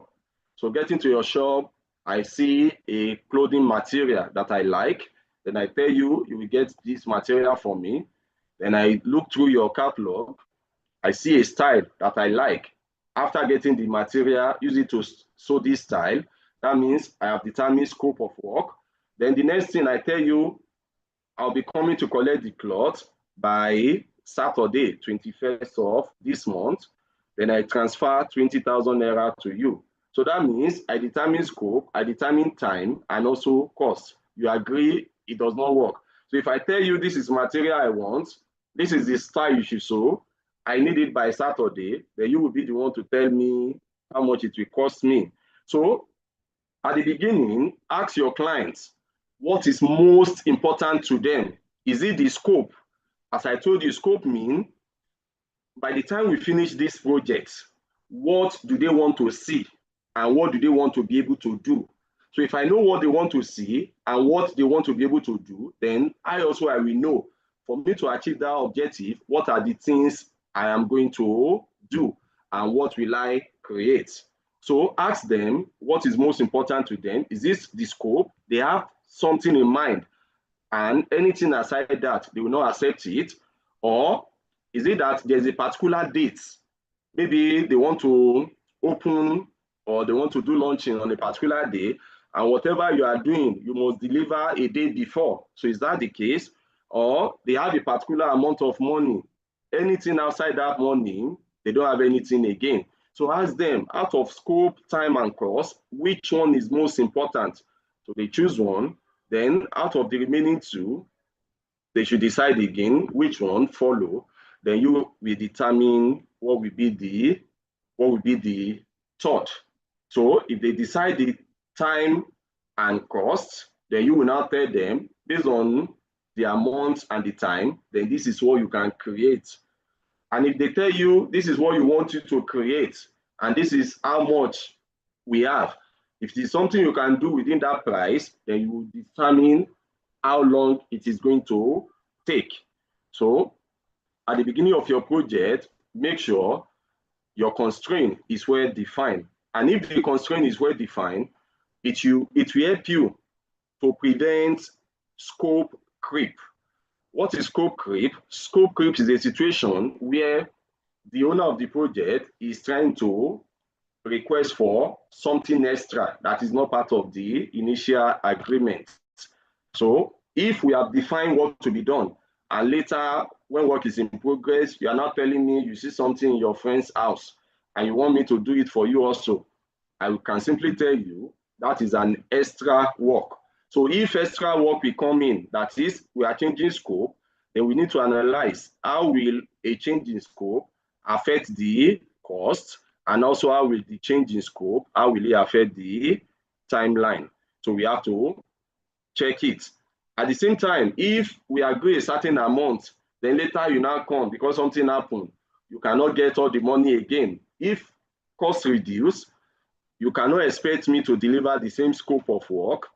So getting to your shop, I see a clothing material that I like, then I tell you, you will get this material for me. Then I look through your catalog, I see a style that I like. After getting the material, use it to sew this style. That means I have determined scope of work. Then the next thing I tell you, I'll be coming to collect the cloth by Saturday, 21st of this month. Then I transfer 20,000 naira to you. So that means I determine scope, I determine time, and also cost. You agree it does not work. So if I tell you this is material I want, this is the style you should sew, I need it by Saturday, then you will be the one to tell me how much it will cost me. So at the beginning, ask your clients what is most important to them. Is it the scope? As I told you, scope means by the time we finish this project, what do they want to see and what do they want to be able to do? So if I know what they want to see and what they want to be able to do, then I will know for me to achieve that objective, what are the things I am going to do and what will I create? So ask them what is most important to them. Is this the scope? They have something in mind, and anything aside that, they will not accept it. Or is it that there's a particular date? Maybe they want to open or they want to do launching on a particular day, and whatever you are doing, you must deliver a day before. So is that the case? Or they have a particular amount of money. Anything outside that money, they don't have anything again. So ask them, out of scope, time, and cost, which one is most important? So they choose one. Then out of the remaining two, they should decide again which one follow. Then you will determine what will be the third. So if they decide the time and cost, then you will now tell them based on the amount and the time, then this is what you can create. And if they tell you this is what you want you to create, and this is how much we have, if it is something you can do within that price, then you will determine how long it is going to take. So at the beginning of your project, make sure your constraint is well defined. And if the constraint is well defined, it will help you to prevent scope creep. What is scope creep? Scope creep is a situation where the owner of the project is trying to request for something extra that is not part of the initial agreement. So if we have defined what to be done, and later when work is in progress, you are not telling me you see something in your friend's house and you want me to do it for you also, I can simply tell you that is an extra work. So if extra work will come in, that is, we are changing scope, then we need to analyze how will a change in scope affect the cost, and also how will the change in scope, how will it affect the timeline. So we have to check it. At the same time, if we agree a certain amount, then later you now come because something happened, you cannot get all the money again. If cost reduce, you cannot expect me to deliver the same scope of work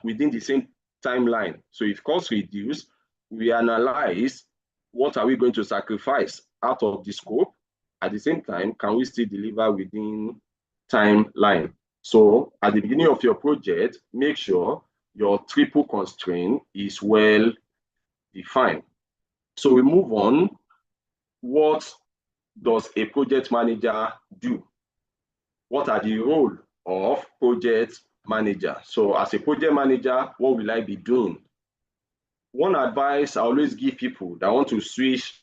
within the same timeline. So if cost reduce, we analyze what are we going to sacrifice out of the scope. At the same time, can we still deliver within timeline? So at the beginning of your project, make sure your triple constraint is well defined. So we move on. What does a project manager do? What are the role of project manager? So as a project manager, what will I be doing? One advice I always give people that want to switch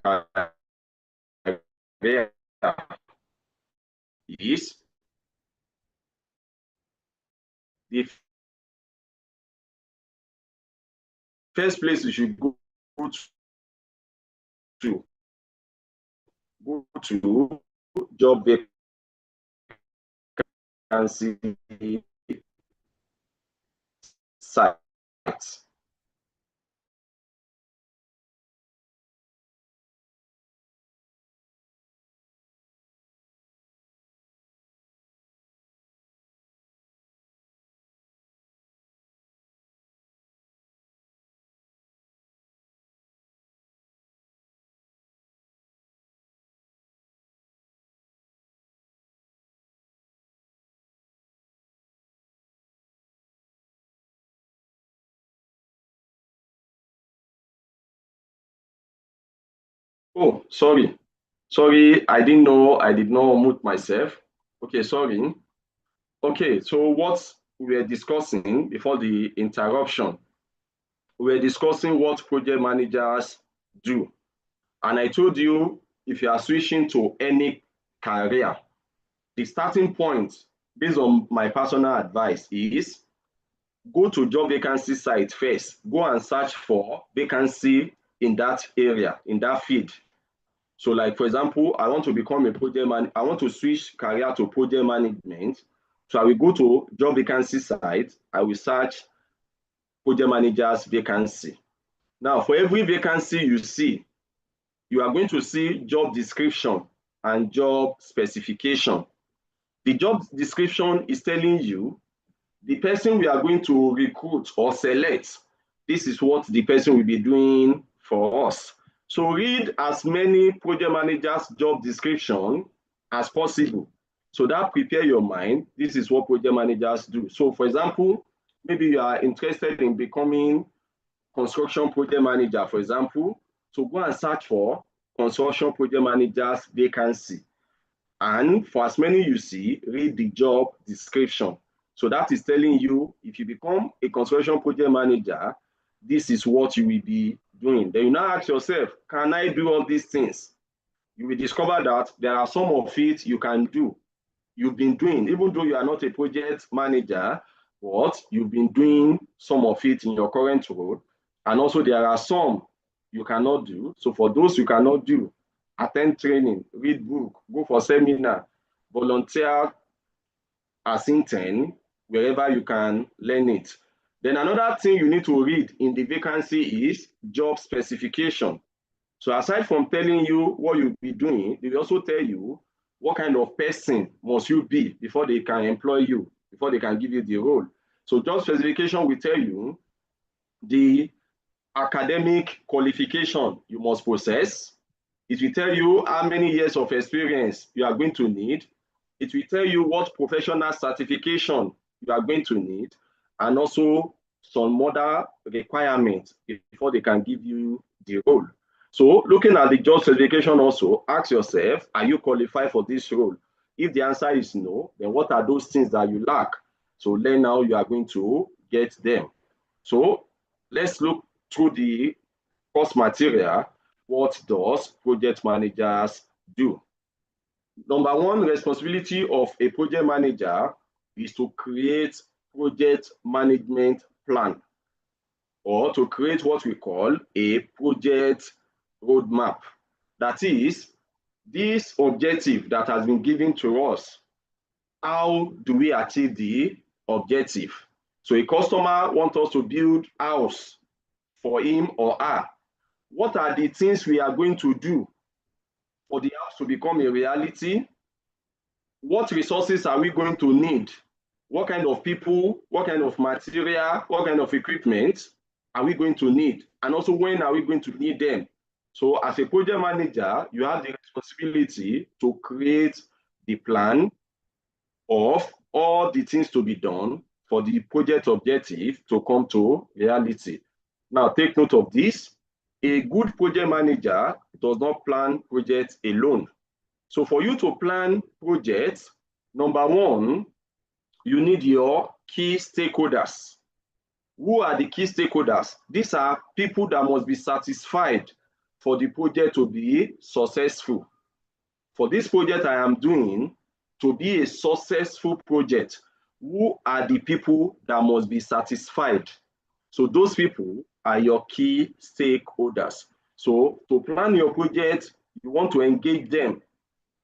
career is the first place you should to go to job vacancy sites. Oh, sorry. Sorry, I didn't know I did not mute myself. Okay, sorry. Okay, so what we were discussing before the interruption, we were discussing what project managers do. And I told you if you are switching to any career, the starting point, based on my personal advice, is go to job vacancy site first. Go and search for vacancy in that area, in that field. So, like for example, I want to become a project man. I want to switch career to project management. So I will go to job vacancy site. I will search project managers vacancy. Now, for every vacancy you see, you are going to see job description and job specification. The job description is telling you the person we are going to recruit or select, this is what the person will be doing for us. So read as many project managers job description as possible. So that prepare your mind. This is what project managers do. So for example, maybe you are interested in becoming construction project manager, for example. So go and search for construction project managers vacancy. And for as many you see, read the job description. So that is telling you if you become a construction project manager, this is what you will be doing. Then you now ask yourself, can I do all these things? You will discover that there are some of it you can do. You've been doing, even though you are not a project manager, but you've been doing some of it in your current role. And also there are some you cannot do. So for those you cannot do, attend training, read book, go for seminar, volunteer as intern, wherever you can learn it. Then another thing you need to read in the vacancy is job specification. So aside from telling you what you'll be doing, they will also tell you what kind of person must you be before they can employ you, before they can give you the role. So job specification will tell you the academic qualification you must possess. It will tell you how many years of experience you are going to need. It will tell you what professional certification you are going to need, and also some other requirements before they can give you the role. So looking at the job certification also, ask yourself, are you qualified for this role? If the answer is no, then what are those things that you lack? So learn how you are going to get them. So let's look through the course material. What does project managers do? Number one responsibility of a project manager is to create project management plan, or to create what we call a project roadmap. That is, this objective that has been given to us, how do we achieve the objective? So a customer wants us to build a house for him or her. What are the things we are going to do for the house to become a reality? What resources are we going to need? What kind of people, what kind of material, what kind of equipment are we going to need? And also, when are we going to need them? So as a project manager, you have the responsibility to create the plan of all the things to be done for the project objective to come to reality. Now, take note of this. A good project manager does not plan projects alone. So for you to plan projects, number one, you need your key stakeholders. Who are the key stakeholders? These are people that must be satisfied for the project to be successful. For this project I am doing to be a successful project, who are the people that must be satisfied? So those people are your key stakeholders. So to plan your project, you want to engage them.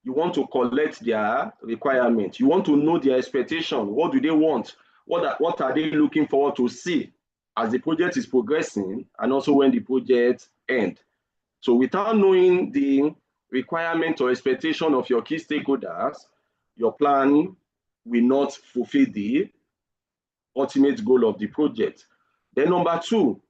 You want to collect their requirements. You want to know their expectation. What do they want? What are they looking forward to see as the project is progressing, and also when the project ends? So without knowing the requirement or expectation of your key stakeholders, your plan will not fulfill the ultimate goal of the project. Then number two,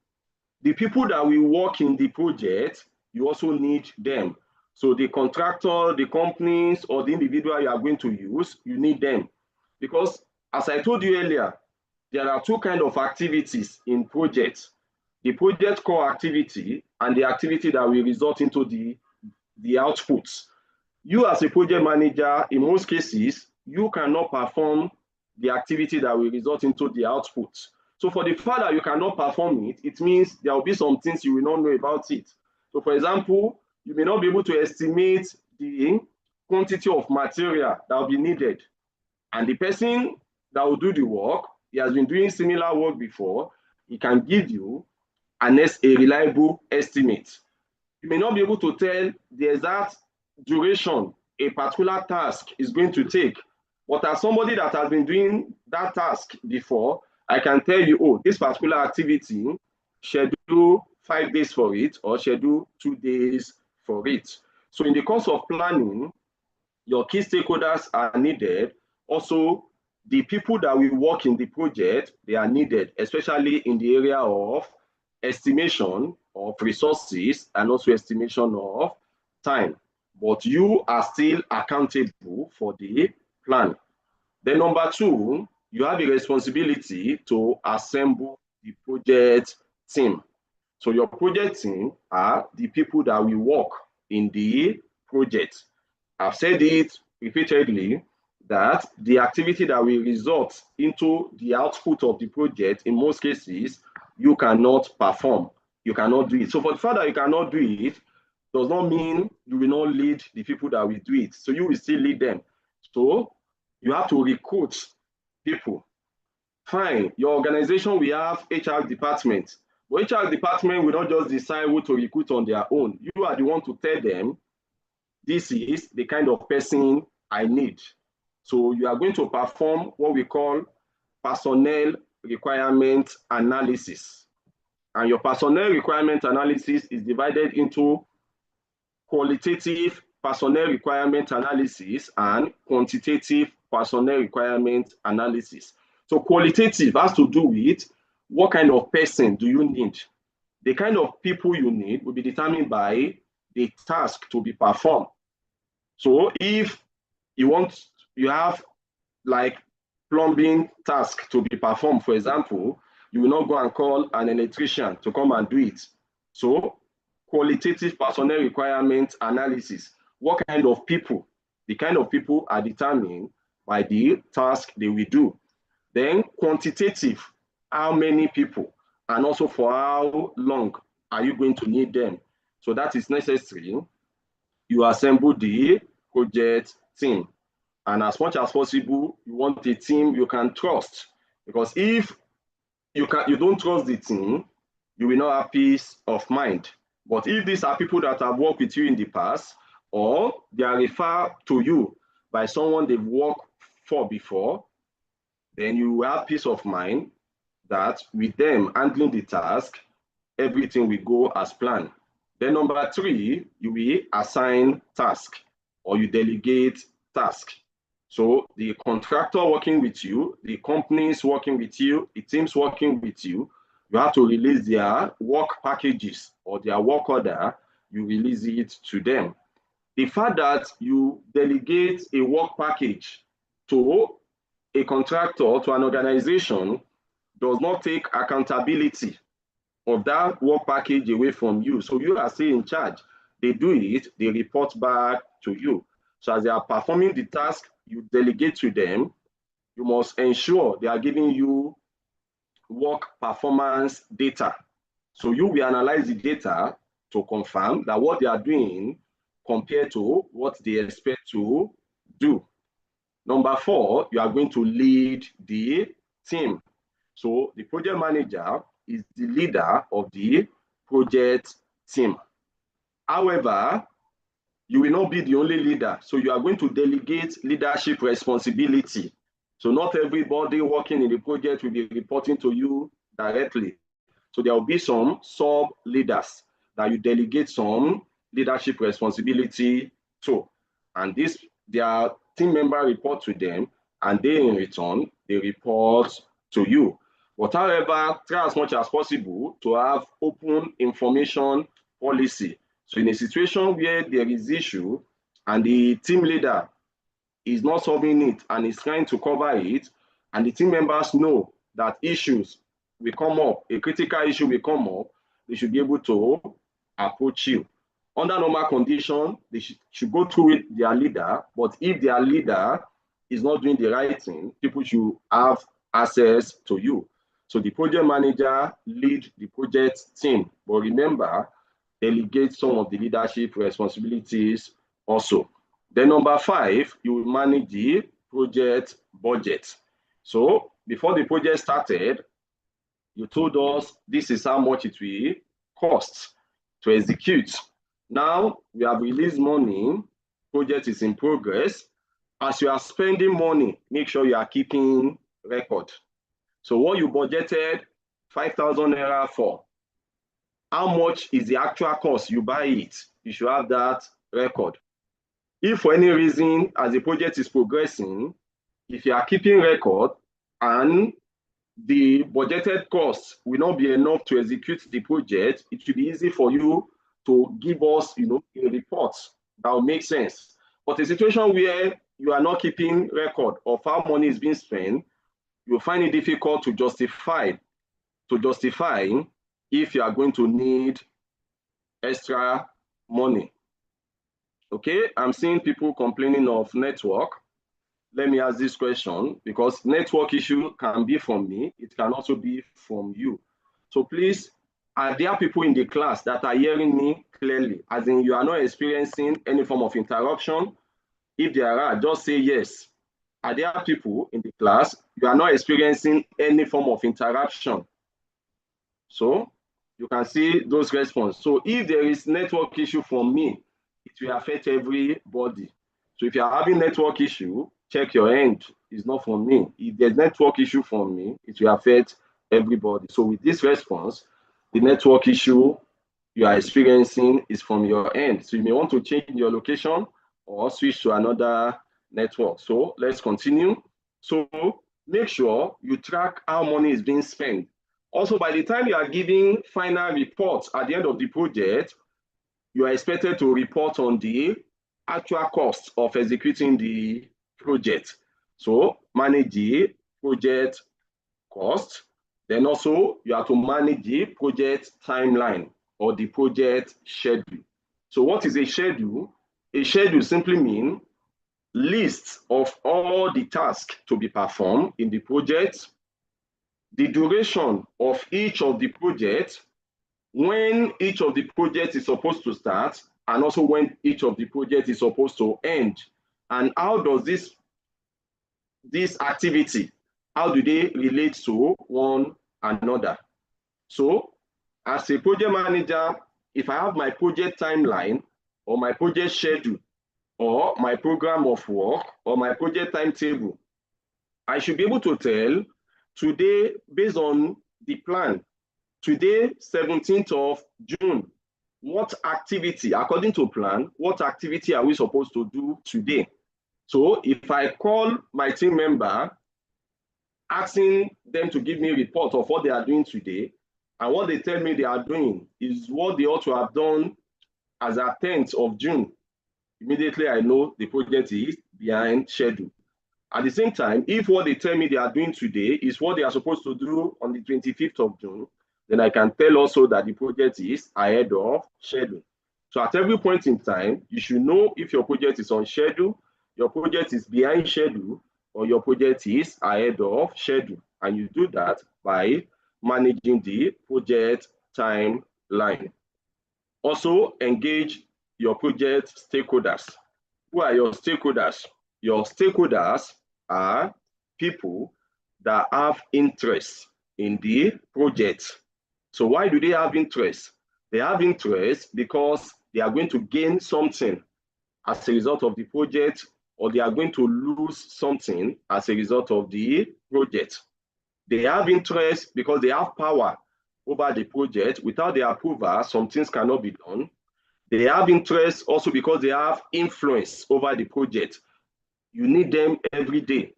the people that will work in the project, you also need them. So the contractor, the companies, or the individual you are going to use, you need them. Because as I told you earlier, there are two kinds of activities in projects: the project core activity and the activity that will result into the the outputs. You as a project manager, in most cases, you cannot perform the activity that will result into the output. So for the fact that you cannot perform it, it means there will be some things you will not know about it. So for example, you may not be able to estimate the quantity of material that will be needed. And the person that will do the work, he has been doing similar work before, he can give you a reliable estimate. You may not be able to tell the exact duration a particular task is going to take. But as somebody that has been doing that task before, I can tell you, oh, this particular activity, schedule 5 days for it or schedule 2 days for it. So in the course of planning, your key stakeholders are needed. Also, the people that will work in the project, they are needed, especially in the area of estimation of resources and also estimation of time. But you are still accountable for the plan. Then number two, you have a responsibility to assemble the project team. So your project team are the people that will work in the project. I've said it repeatedly that the activity that will result into the output of the project, in most cases, you cannot perform. You cannot do it. So for the fact that you cannot do it, does not mean you will not lead the people that will do it. So you will still lead them. So you have to recruit people. Fine, your organization will have HR department. But HR department will not just decide who to recruit on their own. You are the one to tell them, this is the kind of person I need. So you are going to perform what we call personnel requirement analysis. And your personnel requirement analysis is divided into qualitative personnel requirement analysis and quantitative personnel requirement analysis. So qualitative has to do with what kind of person do you need. The kind of people you need will be determined by the task to be performed. So if you have like plumbing task to be performed, for example, you will not go and call an electrician to come and do it. So qualitative personnel requirement analysis, what kind of people? The kind of people are determined by the task they will do. Then quantitative, how many people, and also for how long are you going to need them? So that is necessary. You assemble the project team. And as much as possible, you want a team you can trust. Because if you don't trust the team, you will not have peace of mind. But if these are people that have worked with you in the past, or they are referred to you by someone they've worked for before, then you will have peace of mind that with them handling the task, everything will go as planned. Then number three, you will assign task or you delegate task. So the contractor working with you, the companies working with you, the teams working with you, you have to release their work packages or their work order, you release it to them. The fact that you delegate a work package to a contractor, to an organization, does not take accountability of that work package away from you. So you are still in charge. They do it, they report back to you. So as they are performing the task you delegate to them, you must ensure they are giving you work performance data. So you will analyze the data to confirm that what they are doing compared to what they expect to do. Number four, you are going to lead the team. So the project manager is the leader of the project team. However, you will not be the only leader. So you are going to delegate leadership responsibility. So not everybody working in the project will be reporting to you directly. So there will be some sub-leaders that you delegate some leadership responsibility to. And their team member report to them, and they in return, they report to you. But however, try as much as possible to have open information policy. So in a situation where there is issue and the team leader is not solving it and is trying to cover it, and the team members know that issues will come up, a critical issue will come up, they should be able to approach you. Under normal condition, they should go through with their leader, but if their leader is not doing the right thing, people should have access to you. So the project manager lead the project team, but remember, delegate some of the leadership responsibilities also. Then number 5, you will manage the project budget. So before the project started, you told us this is how much it will cost to execute. Now we have released money, project is in progress. As you are spending money, make sure you are keeping record. So what you budgeted 5,000 naira for, how much is the actual cost you buy it? You should have that record. If for any reason, as the project is progressing, if you are keeping record and the budgeted costs will not be enough to execute the project, it will be easy for you to give us, a report that will make sense. But a situation where you are not keeping record of how money is being spent, you'll find it difficult to justify if you are going to need extra money. Okay, I'm seeing people complaining of network. Let me ask this question, because network issue can be from me, it can also be from you. So please, are there people in the class that are hearing me clearly? As in, you are not experiencing any form of interruption? If there are, just say yes. Are there people in the class you are not experiencing any form of interruption? So you can see those responses. So if there is network issue from me, it will affect everybody. So if you are having network issue, check your end. It's not from me. If there's network issue from me, it will affect everybody. So with this response, the network issue you are experiencing is from your end. So you may want to change your location or switch to another network. So let's continue. So make sure you track how money is being spent. Also, by the time you are giving final reports at the end of the project, you are expected to report on the actual cost of executing the project. So manage the project cost. Then also you have to manage the project timeline or the project schedule. So what is a schedule? A schedule simply means list of all the tasks to be performed in the project, the duration of each of the projects, when each of the projects is supposed to start, and also when each of the projects is supposed to end. And how does this activity, how do they relate to one another? So as a project manager, if I have my project timeline or my project schedule or my program of work or my project timetable, I should be able to tell today, based on the plan, today, 17th of June, what activity, according to plan, what activity are we supposed to do today? So if I call my team member, asking them to give me a report of what they are doing today, and what they tell me they are doing is what they ought to have done as at 10th of June, immediately I know the project is behind schedule. At the same time, if what they tell me they are doing today is what they are supposed to do on the 25th of June, then I can tell also that the project is ahead of schedule. So at every point in time, you should know if your project is on schedule, your project is behind schedule, or your project is ahead of schedule. And you do that by managing the project timeline. Also, engage your project stakeholders. Who are your stakeholders? Your stakeholders are people that have interest in the project. So why do they have interest? They have interest because they are going to gain something as a result of the project, or they are going to lose something as a result of the project. They have interest because they have power over the project. Without their approval, some things cannot be done. They have interest also because they have influence over the project. You need them every day.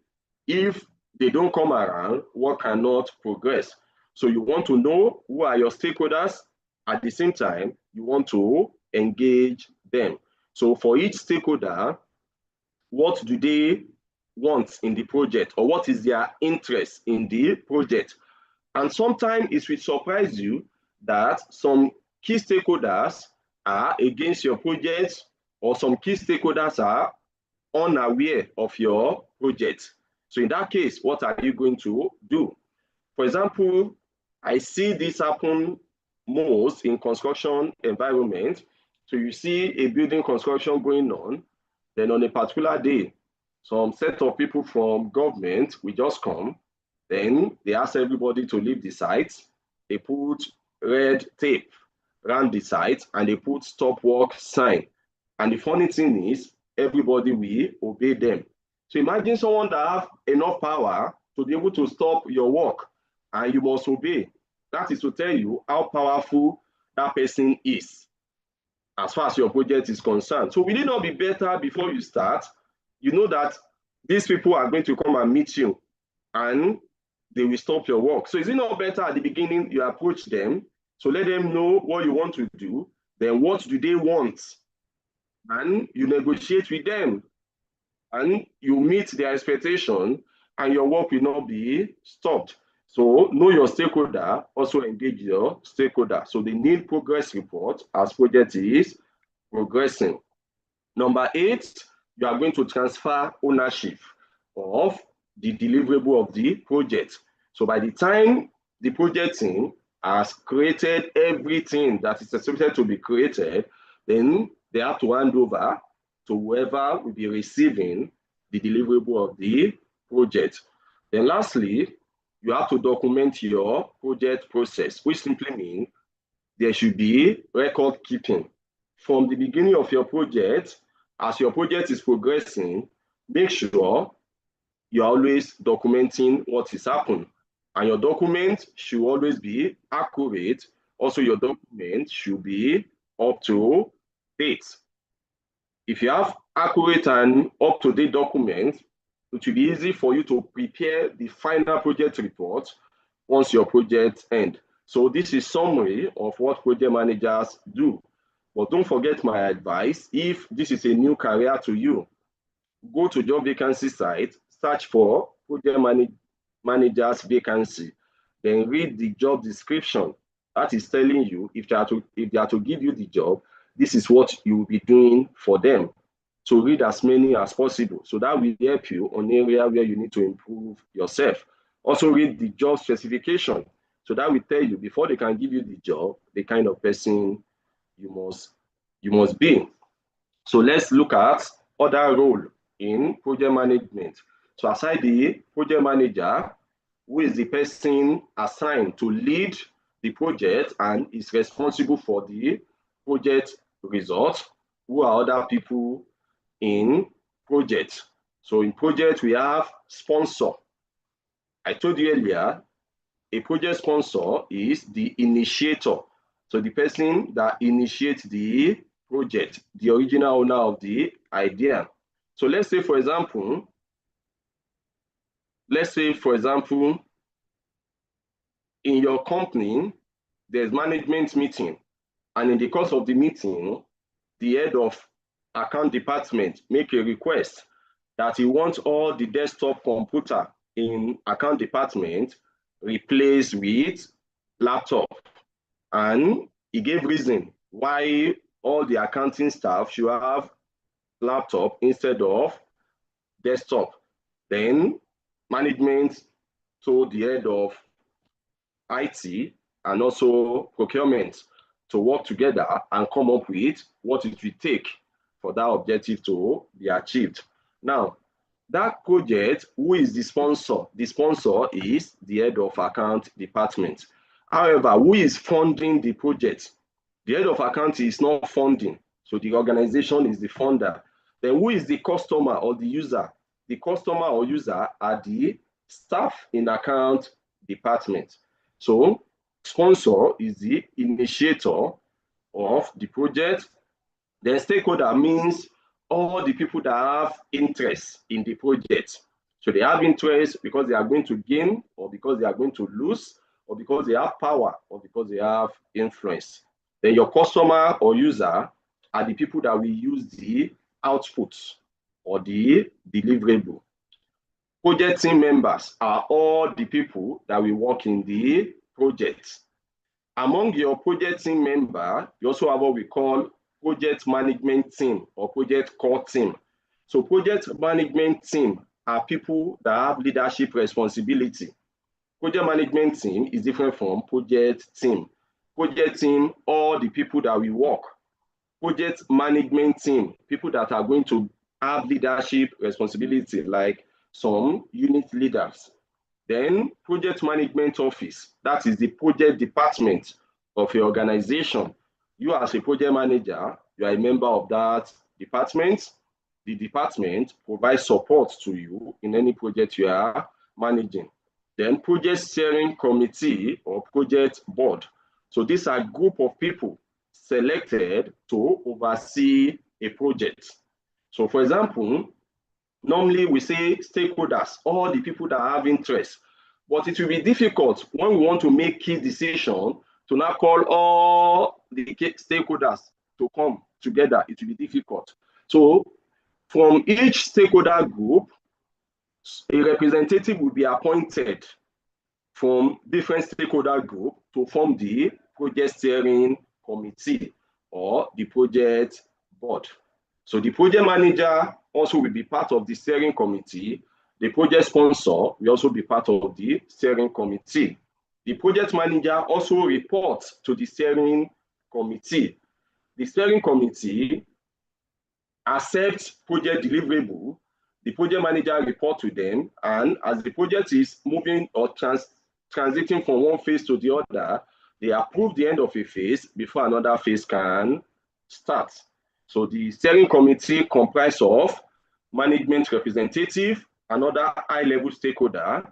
If they don't come around, work cannot progress. So you want to know who are your stakeholders. At the same time, you want to engage them. So for each stakeholder, what do they want in the project, or what is their interest in the project? And sometimes it will surprise you that some key stakeholders are against your project, or some key stakeholders are unaware of your project. So in that case, what are you going to do? For example, I see this happen most in construction environment. So you see a building construction going on, then on a particular day, some set of people from government will just come, then they ask everybody to leave the site. They put red tape around the site and they put stop work sign. And the funny thing is, everybody will obey them. So imagine someone that have enough power to be able to stop your work and you must obey. That is to tell you how powerful that person is as far as your project is concerned. So will it not be better before you start? You know that these people are going to come and meet you and they will stop your work. So is it not better at the beginning you approach them, so let them know what you want to do, then what do they want? And you negotiate with them and you meet their expectation and your work will not be stopped. So know your stakeholder, also engage your stakeholder. So they need progress report as project is progressing. Number 8, you are going to transfer ownership of the deliverable of the project. So by the time the project team has created everything that is expected to be created, then they have to hand over to whoever will be receiving the deliverable of the project. Then lastly, you have to document your project process, which simply means there should be record keeping. From the beginning of your project, as your project is progressing, make sure you're always documenting what is happening. And your document should always be accurate. Also, your document should be up to date. If you have accurate and up-to-date documents, it will be easy for you to prepare the final project report once your project ends. So this is summary of what project managers do. But don't forget my advice. If this is a new career to you, go to job vacancy site, search for project manager's vacancy, then read the job description. That is telling you if they are to give you the job, this is what you will be doing for them. So read as many as possible. So that will help you on the area where you need to improve yourself. Also read the job specification. So that will tell you before they can give you the job, the kind of person you must be. So let's look at other role in project management. So aside the project manager, who is the person assigned to lead the project and is responsible for the project results, who are other people in project? So in project, we have sponsor. I told you earlier, a project sponsor is the initiator. So the person that initiates the project, the original owner of the idea. So let's say, for example, in your company, there's management meeting. And in the course of the meeting, the head of account department make a request that he wants all the desktop computer in account department replaced with laptop. And he gave reason why all the accounting staff should have laptop instead of desktop. Then management told the head of IT and also procurement to work together and come up with what it will take for that objective to be achieved. Now, that project, who is the sponsor? The sponsor is the head of account department. However, who is funding the project? The head of account is not funding, so the organization is the funder. Then who is the customer or the user? The customer or user are the staff in account department. So sponsor is the initiator of the project. Then stakeholder means all the people that have interest in the project. So they have interest because they are going to gain, or because they are going to lose, or because they have power, or because they have influence. Then your customer or user are the people that will use the output or the deliverable. Project team members are all the people that will work in the project. Among your project team member, you also have what we call project management team or project core team. So project management team are people that have leadership responsibility. Project management team is different from project team. Project team, all the people that we work. Project management team, people that are going to have leadership responsibility, like some unit leaders. Then project management office, that is the project department of your organization. You as a project manager, you are a member of that department. The department provides support to you in any project you are managing. Then project steering committee or project board. So these are a group of people selected to oversee a project. So for example, normally we say stakeholders, all the people that have interest, but it will be difficult when we want to make key decisions to now call all the stakeholders to come together. It will be difficult. So from each stakeholder group, a representative will be appointed from different stakeholder group to form the project steering committee or the project board. So the project manager also will be part of the steering committee. The project sponsor will also be part of the steering committee. The project manager also reports to the steering committee. The steering committee accepts project deliverable. The project manager reports to them, and as the project is moving or transiting from one phase to the other, they approve the end of a phase before another phase can start. So the steering committee comprises of management representative, another high-level stakeholder.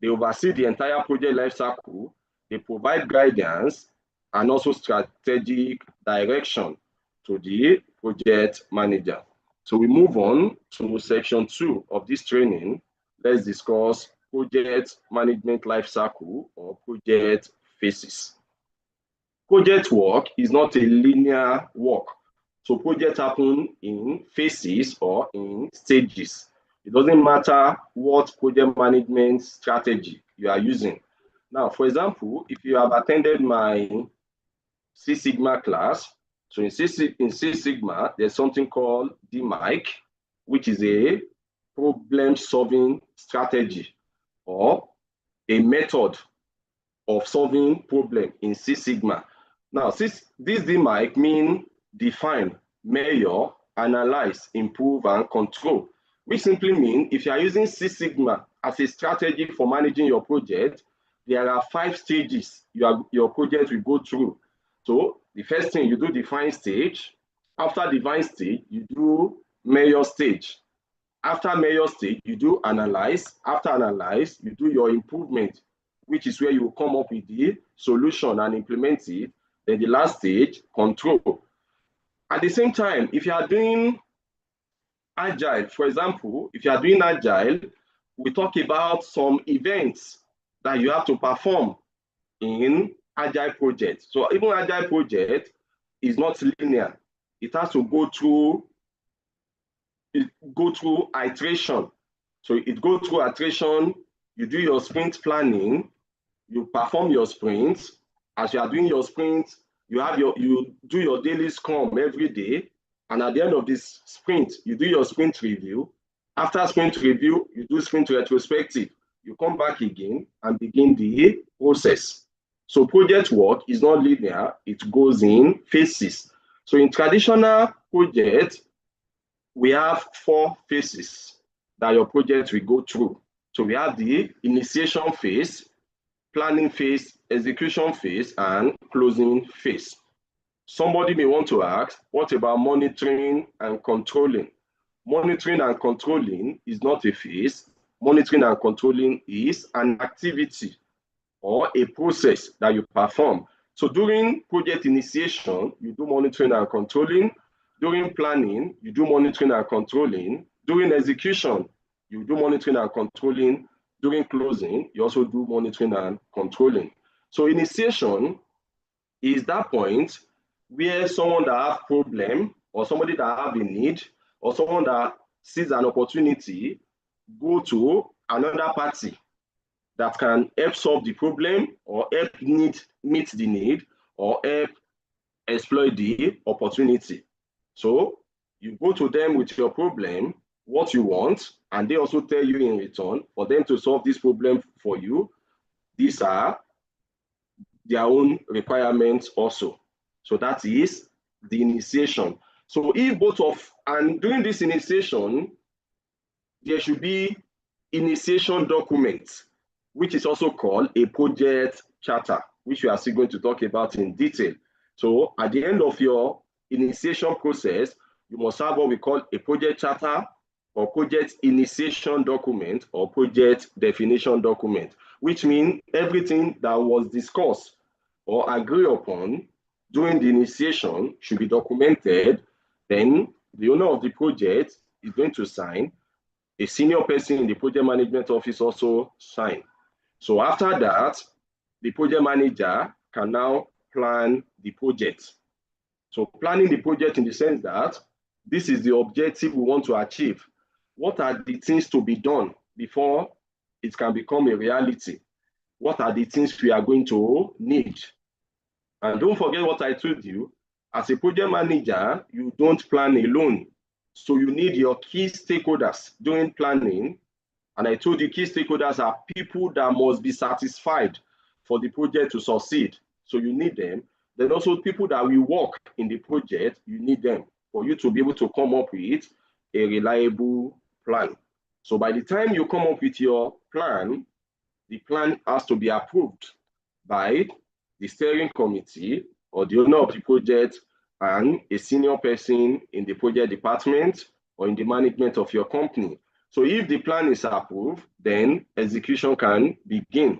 They oversee the entire project life cycle. They provide guidance and also strategic direction to the project manager. So we move on to section 2 of this training. Let's discuss project management life cycle or project phases. Project work is not a linear work. So projects happen in phases or in stages. It doesn't matter what project management strategy you are using. Now, for example, if you have attended my Six Sigma class, so in Six Sigma, there's something called DMIC, which is a problem-solving strategy or a method of solving problem in Six Sigma. Now, this DMIC means define, measure, analyze, improve, and control, which simply means if you are using Six Sigma as a strategy for managing your project, there are 5 stages your project will go through. So the first thing, you do define stage. After define stage, you do measure stage. After measure stage, you do analyze. After analyze, you do your improvement, which is where you will come up with the solution and implement it. Then the last stage, control. At the same time, if you are doing agile, for example, if you are doing agile, we talk about some events that you have to perform in agile project. So even agile project is not linear. It has to go through iteration. So it goes through iteration, you do your sprint planning, you perform your sprints. As you are doing your sprints, you do your daily scrum every day. And at the end of this sprint, you do your sprint review. After sprint review, you do sprint retrospective. You come back again and begin the process. So project work is not linear, it goes in phases. So in traditional projects, we have 4 phases that your project will go through. So we have the initiation phase, planning phase, execution phase, and closing phase. Somebody may want to ask, what about monitoring and controlling? Monitoring and controlling is not a phase. Monitoring and controlling is an activity or a process that you perform. So during project initiation, you do monitoring and controlling. During planning, you do monitoring and controlling. During execution, you do monitoring and controlling. During closing, you also do monitoring and controlling. So initiation is that point where someone that has problem or somebody that have a need or someone that sees an opportunity go to another party that can help solve the problem or help meet the need or help exploit the opportunity. So you go to them with your problem, what you want, and they also tell you in return for them to solve this problem for you. These are their own requirements also. So that is the initiation. So if both of, and during this initiation, there should be initiation document, which is also called a project charter, which we are still going to talk about in detail. So at the end of your initiation process, you must have what we call a project charter or project initiation document or project definition document, which means everything that was discussed or agreed upon during the initiation should be documented. Then the owner of the project is going to sign. A senior person in the project management office also sign. So after that, the project manager can now plan the project. So planning the project in the sense that this is the objective we want to achieve. What are the things to be done before it can become a reality? What are the things we are going to need? And don't forget what I told you, as a project manager, you don't plan alone. So you need your key stakeholders during planning. And I told you key stakeholders are people that must be satisfied for the project to succeed. So you need them. Then also people that will work in the project, you need them for you to be able to come up with a reliable plan. So by the time you come up with your plan, the plan has to be approved by the steering committee or the owner of the project and a senior person in the project department or in the management of your company. So if the plan is approved, then execution can begin.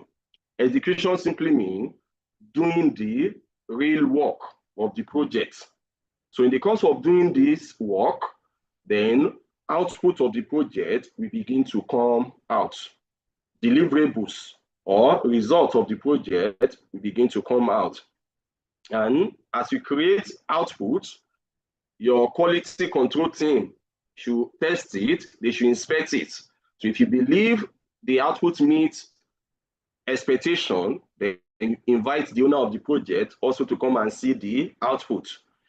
Execution simply means doing the real work of the project. So in the course of doing this work, then output of the project will begin to come out. Deliverables or results of the project will begin to come out. And as you create output, your quality control team should test it, they should inspect it. So if you believe the output meets expectation, then invite the owner of the project also to come and see the output.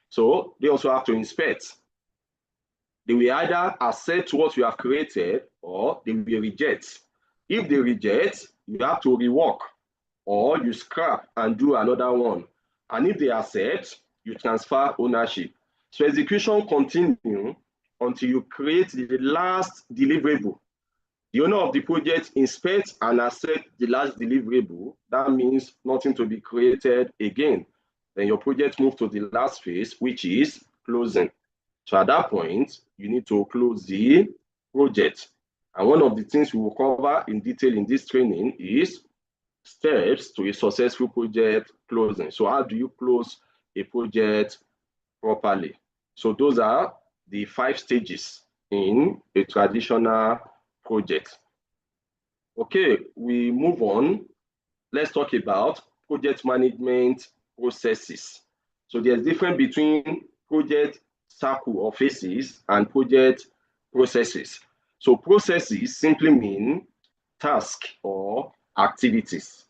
So they also have to inspect. They will either accept what you have created or they will reject. If they reject, you have to rework or you scrap and do another one. And if they accept, you transfer ownership. So execution continues until you create the last deliverable. The owner of the project inspects and accepts the last deliverable. That means nothing to be created again. Then your project moves to the last phase, which is closing. So at that point, you need to close the project. And one of the things we will cover in detail in this training is steps to a successful project closing. So how do you close a project properly? So those are the 5 stages in a traditional project. Okay, we move on. Let's talk about project management processes. So there's difference between project cycle or phases and project processes. So processes simply mean task or activities.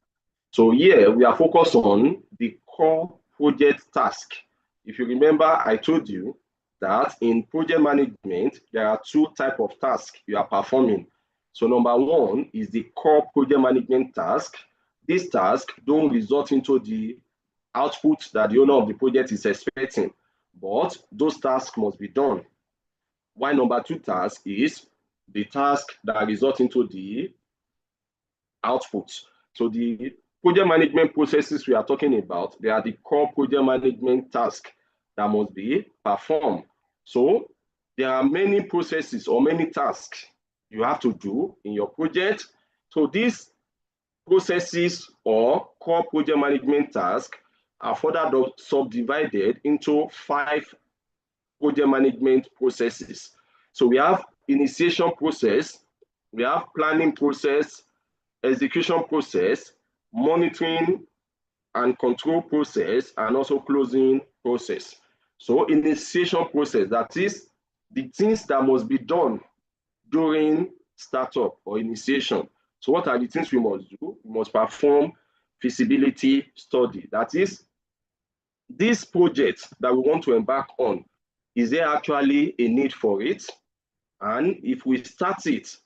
So here we are focused on the core project task. If you remember, I told you that in project management, there are 2 types of tasks you are performing. So number 1 is the core project management task. These tasks don't result into the output that the owner of the project is expecting, but those tasks must be done. While number 2 task is the task that result into the output. So the project management processes we are talking about, they are the core project management tasks that must be performed. So there are many processes or many tasks you have to do in your project. So these processes or core project management tasks are further subdivided into 5 project management processes. So we have initiation process, we have planning process, execution process, monitoring and control process, and also closing process. So initiation process, that is the things that must be done during startup or initiation. So what are the things we must do? We must perform feasibility study. That is, this project that we want to embark on, is there actually a need for it? And if we start it,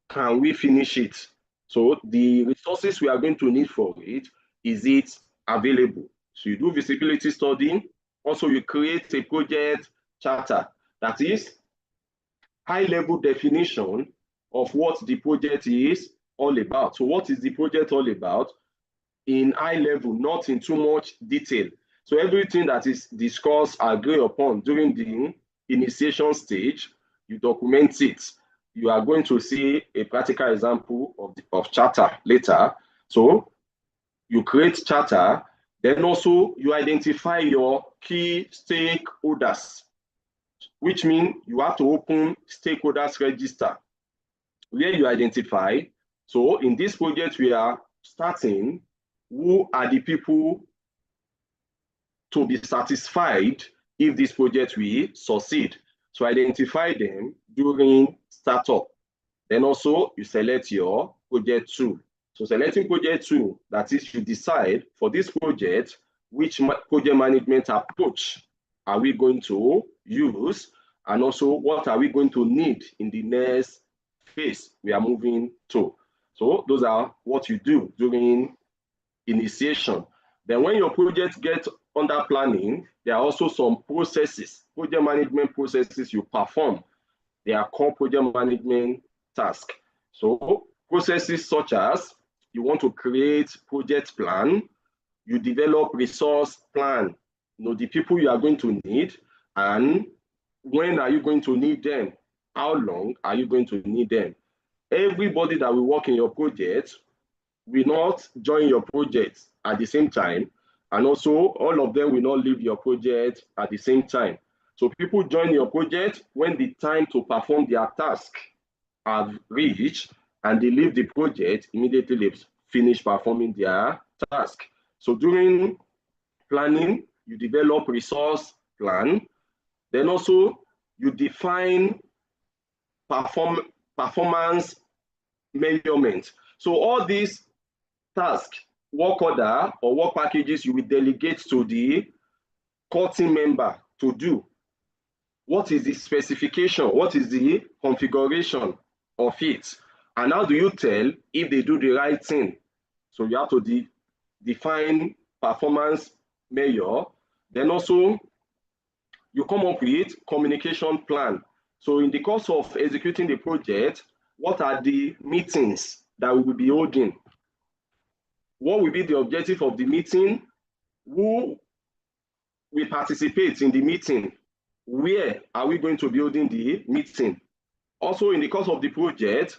can we finish it? So the resources we are going to need for it, is it available? So you do visibility study. Also, you create a project charter. That is high-level definition of what the project is all about. So what is the project all about in high level, not in too much detail. So everything that is discussed, agreed upon during the initiation stage, you document it. You are going to see a practical example of charter later. So you create charter, then also you identify your key stakeholders, which means you have to open stakeholders register where you identify. So in this project we are starting, who are the people to be satisfied if this project will succeed? So identify them during startup. Then also you select your project tool. So selecting project tool, that is, you decide for this project, which project management approach are we going to use, and also what are we going to need in the next phase we are moving to. So those are what you do during initiation. Then when your project gets under planning, there are also some processes, project management processes you perform. They are called project management tasks. So processes such as, you want to create project plan, you develop resource plan, the people you are going to need, and when are you going to need them? How long are you going to need them? Everybody that will work in your project will not join your project at the same time, and also all of them will not leave your project at the same time. So people join your project when the time to perform their task have reached, and they leave the project immediately they finish performing their task. So during planning, you develop resource plan, then also you define performance measurement. So all these tasks, work order or work packages, you will delegate to the core team member to do. What is the specification? What is the configuration of it? And how do you tell if they do the right thing? So you have to define performance measure. Then also you come up with communication plan. So in the course of executing the project, what are the meetings that we will be holding? What will be the objective of the meeting? Who will participate in the meeting? Where are we going to be holding the meeting? Also, in the course of the project,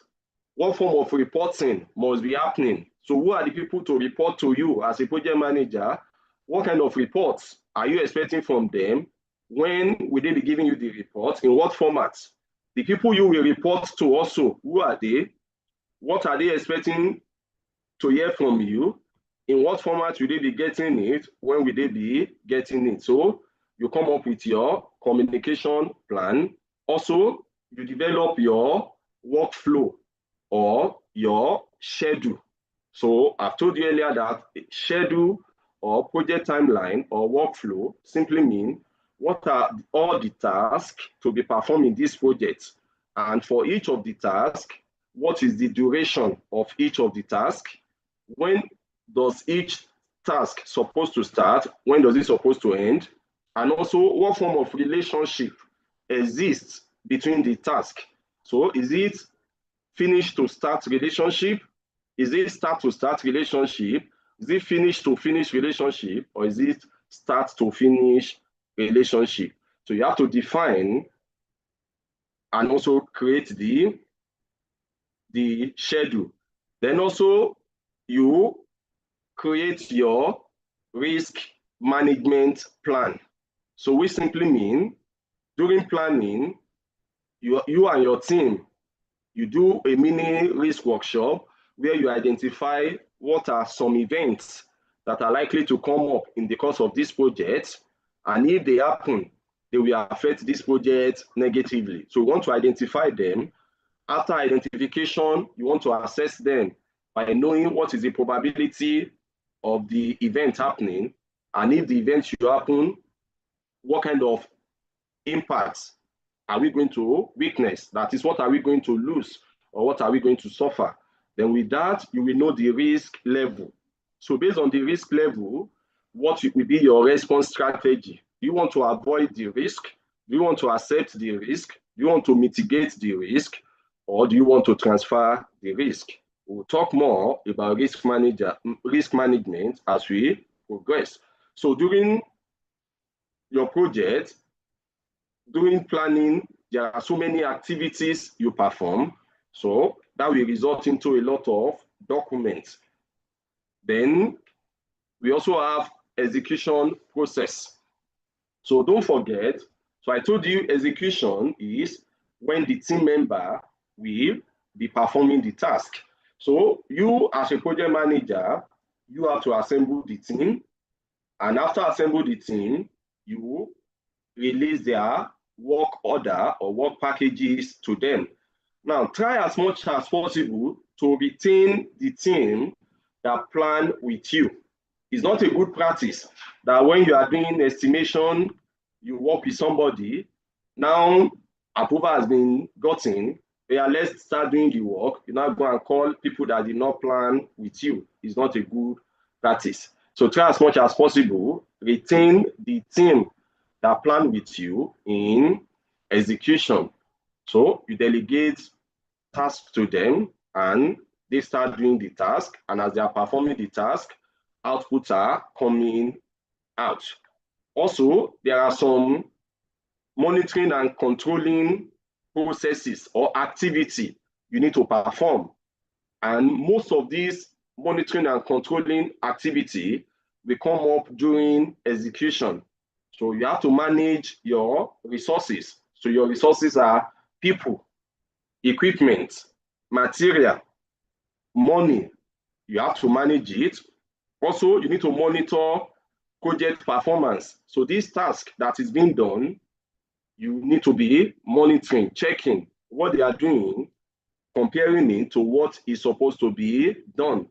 what form of reporting must be happening? So who are the people to report to you as a project manager? What kind of reports are you expecting from them? When will they be giving you the report? In what format? The people you will report to also, who are they? What are they expecting to hear from you? In what format will they be getting it? When will they be getting it? So you come up with your communication plan. Also, you develop your workflow or your schedule. So I've told you earlier that schedule or project timeline or workflow simply mean what are all the tasks to be performed in this project. And for each of the tasks, what is the duration of each of the tasks? When does each task supposed to start? When does it supposed to end? And also, what form of relationship exists between the task? So is it finish to start relationship? Is it start to start relationship? Is it finish to finish relationship? Or is it start to finish relationship? So you have to define and also create the schedule. Then also you create your risk management plan. So we simply mean during planning, you and your team, you do a mini risk workshop where you identify what are some events that are likely to come up in the course of this project. And if they happen, they will affect this project negatively. So we want to identify them. After identification, you want to assess them. by knowing what is the probability of the event happening, and if the event should happen, what kind of impacts are we going to witness? That is, what are we going to lose or what are we going to suffer? Then with that, you will know the risk level. So based on the risk level, what will be your response strategy? Do you want to avoid the risk? Do you want to accept the risk? Do you want to mitigate the risk? Or do you want to transfer the risk? We'll talk more about risk management as we progress. So during your project, during planning, there are so many activities you perform. So that will result into a lot of documents. Then we also have execution process. So don't forget, so I told you execution is when the team member will be performing the task. So you as a project manager, you have to assemble the team. And after assemble the team, you release their work order or work packages to them. Now, try as much as possible to retain the team that plan with you. It's not a good practice that when you are doing estimation, you work with somebody, now approval has been gotten, yeah, let's start doing the work. You now go and call people that did not plan with you. It's not a good practice. So try as much as possible, retain the team that plan with you in execution. So you delegate tasks to them and they start doing the task. And as they are performing the task, outputs are coming out. Also, there are some monitoring and controlling processes or activity you need to perform. And most of these monitoring and controlling activity will come up during execution. So you have to manage your resources. So your resources are people, equipment, material, money. You have to manage it. Also, you need to monitor project performance. So this task that is being done, you need to be monitoring, checking what they are doing, comparing it to what is supposed to be done.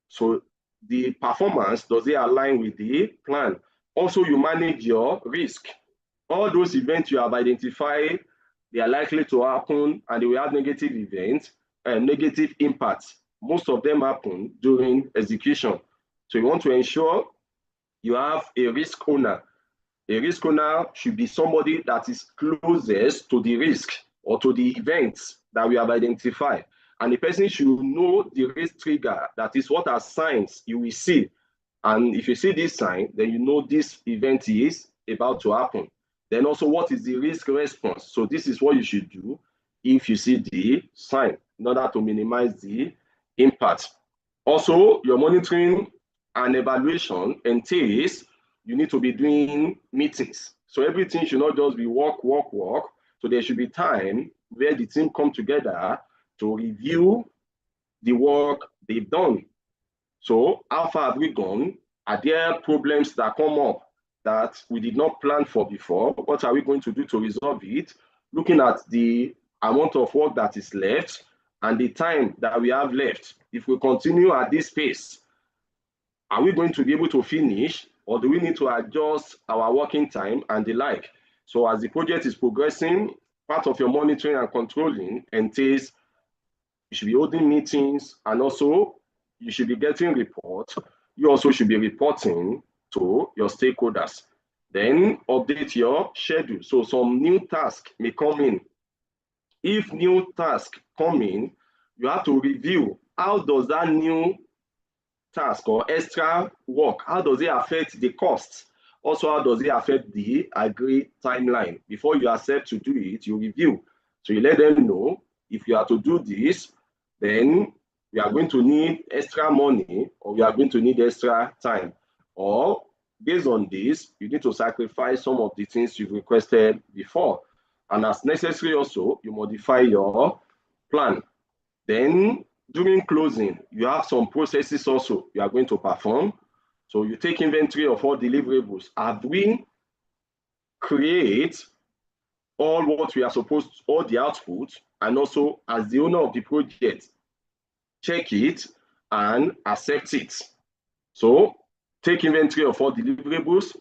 So the performance, does it align with the plan? Also, you manage your risk. All those events you have identified, they are likely to happen and they will have negative events and negative impacts. Most of them happen during execution. So you want to ensure you have a risk owner. A risk owner should be somebody that is closest to the risk or to the events that we have identified. And the person should know the risk trigger. That is, what are signs you will see. And if you see this sign, then you know this event is about to happen. Then also, what is the risk response? So this is what you should do if you see the sign in order to minimize the impact. Also, your monitoring and evaluation entails you need to be doing meetings. So everything should not just be work, work, work. So there should be time where the team come together to review the work they've done. So how far have we gone? Are there problems that come up that we did not plan for before? What are we going to do to resolve it? Looking at the amount of work that is left and the time that we have left. If we continue at this pace, are we going to be able to finish, or do we need to adjust our working time and the like? So as the project is progressing, part of your monitoring and controlling entails you should be holding meetings, and also you should be getting reports. You also should be reporting to your stakeholders. Then update your schedule. So some new tasks may come in. If new tasks come in, you have to review how does that new task or extra work, how does it affect the costs? Also, how does it affect the agreed timeline? Before you accept to do it, you review. So you let them know if you are to do this, then we are going to need extra money or we are going to need extra time. Or based on this, you need to sacrifice some of the things you've requested before. And as necessary also, you modify your plan. Then during closing, you have some processes also you are going to perform. So you take inventory of all deliverables. Have we create all what we are supposed to, all the output, and also as the owner of the project, check it, and accept it. So take inventory of all deliverables,